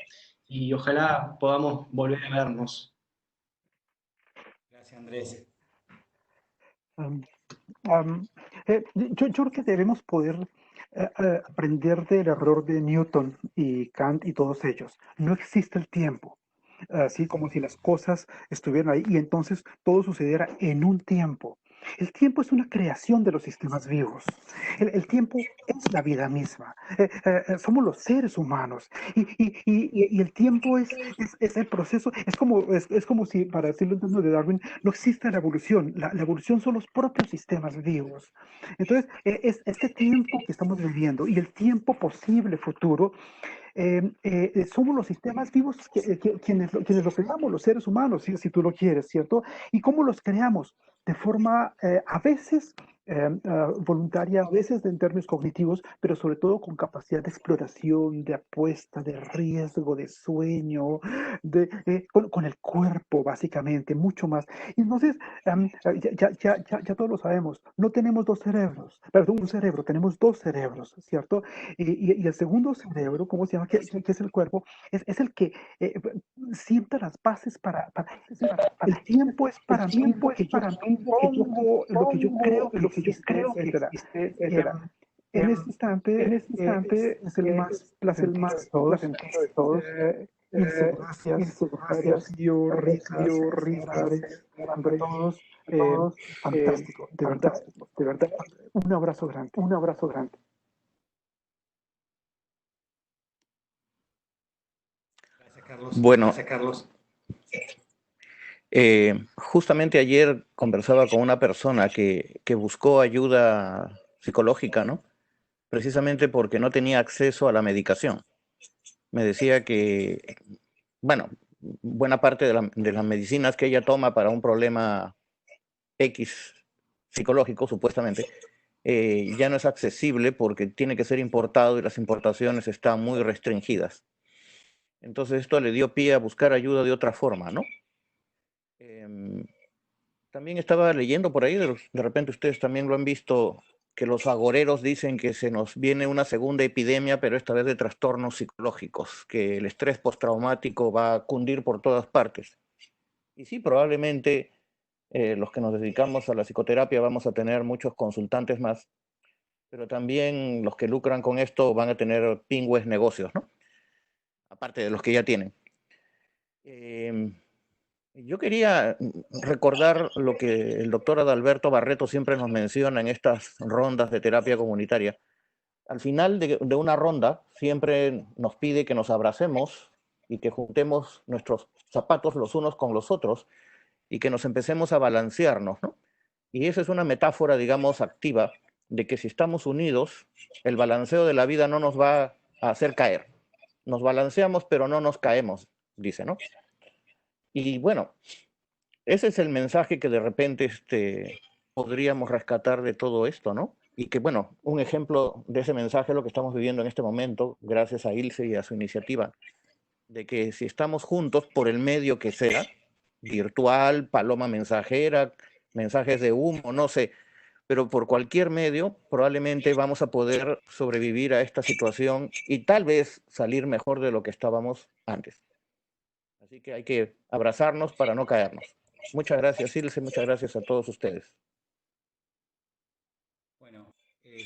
y ojalá podamos volver a vernos. Gracias, Andrés. Am, am, yo creo que debemos poder aprender del error de Newton y Kant y todos ellos. No existe el tiempo, así como si las cosas estuvieran ahí y entonces todo sucediera en un tiempo. El tiempo es una creación de los sistemas vivos. El tiempo es la vida misma. Somos los seres humanos. Y el tiempo es el proceso. Es como si, para decirlo en términos de Darwin, no existe la evolución. La evolución son los propios sistemas vivos. Entonces, es este tiempo que estamos viviendo y el tiempo posible futuro somos los sistemas vivos quienes lo creamos, los seres humanos, si tú lo quieres, ¿cierto? ¿Y cómo los creamos? De forma a veces voluntaria, a veces en términos cognitivos, pero sobre todo con capacidad de exploración, de apuesta, de riesgo, de sueño, con el cuerpo, básicamente, mucho más. Y entonces, ya todos lo sabemos, no tenemos dos cerebros, perdón, un cerebro, tenemos dos cerebros, ¿cierto? Y el segundo cerebro, ¿cómo se llama? Que es el cuerpo, es el que sienta las bases el tiempo es para mí lo que yo creo que existe, etcétera. En este instante es el más placentero de todos. Ilse, gracias. Rocío, Andrés, a todos. Fantástico, de verdad. Un abrazo grande. Gracias, Carlos. Bueno, justamente ayer conversaba con una persona que buscó ayuda psicológica, ¿no? Precisamente porque no tenía acceso a la medicación. Me decía que, bueno, buena parte de las medicinas que ella toma para un problema X psicológico, supuestamente, ya no es accesible porque tiene que ser importado y las importaciones están muy restringidas. Entonces esto le dio pie a buscar ayuda de otra forma, ¿no? También estaba leyendo por ahí, de repente ustedes también lo han visto, que los agoreros dicen que se nos viene una segunda epidemia, pero esta vez de trastornos psicológicos, que el estrés postraumático va a cundir por todas partes. Y sí, probablemente los que nos dedicamos a la psicoterapia vamos a tener muchos consultantes más, pero también los que lucran con esto van a tener pingües negocios, ¿no? Aparte de los que ya tienen. Yo quería recordar lo que el doctor Adalberto Barreto siempre nos menciona en estas rondas de terapia comunitaria. Al final de una ronda siempre nos pide que nos abracemos y que juntemos nuestros zapatos los unos con los otros y que nos empecemos a balancearnos, ¿no? Y esa es una metáfora, digamos, activa de que si estamos unidos, el balanceo de la vida no nos va a hacer caer. Nos balanceamos, pero no nos caemos, dice, ¿no? Y bueno, ese es el mensaje que de repente podríamos rescatar de todo esto, ¿no? Y que, bueno, un ejemplo de ese mensaje es lo que estamos viviendo en este momento, gracias a Ilse y a su iniciativa, de que si estamos juntos por el medio que sea, virtual, paloma mensajera, mensajes de humo, no sé, pero por cualquier medio probablemente vamos a poder sobrevivir a esta situación y tal vez salir mejor de lo que estábamos antes. Así que hay que abrazarnos para no caernos. Muchas gracias, Ilse, muchas gracias a todos ustedes. Bueno,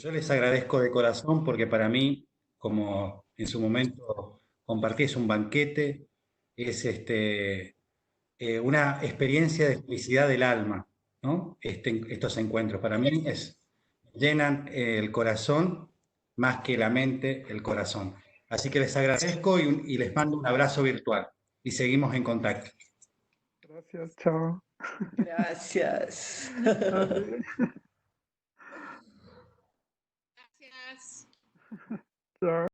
Yo les agradezco de corazón porque para mí, como en su momento compartí, es un banquete, es una experiencia de felicidad del alma, ¿no? Estos encuentros para mí llenan el corazón más que la mente, el corazón. Así que les agradezco y les mando un abrazo virtual y seguimos en contacto. Gracias, chao. Gracias. Dale, Gracias. chao.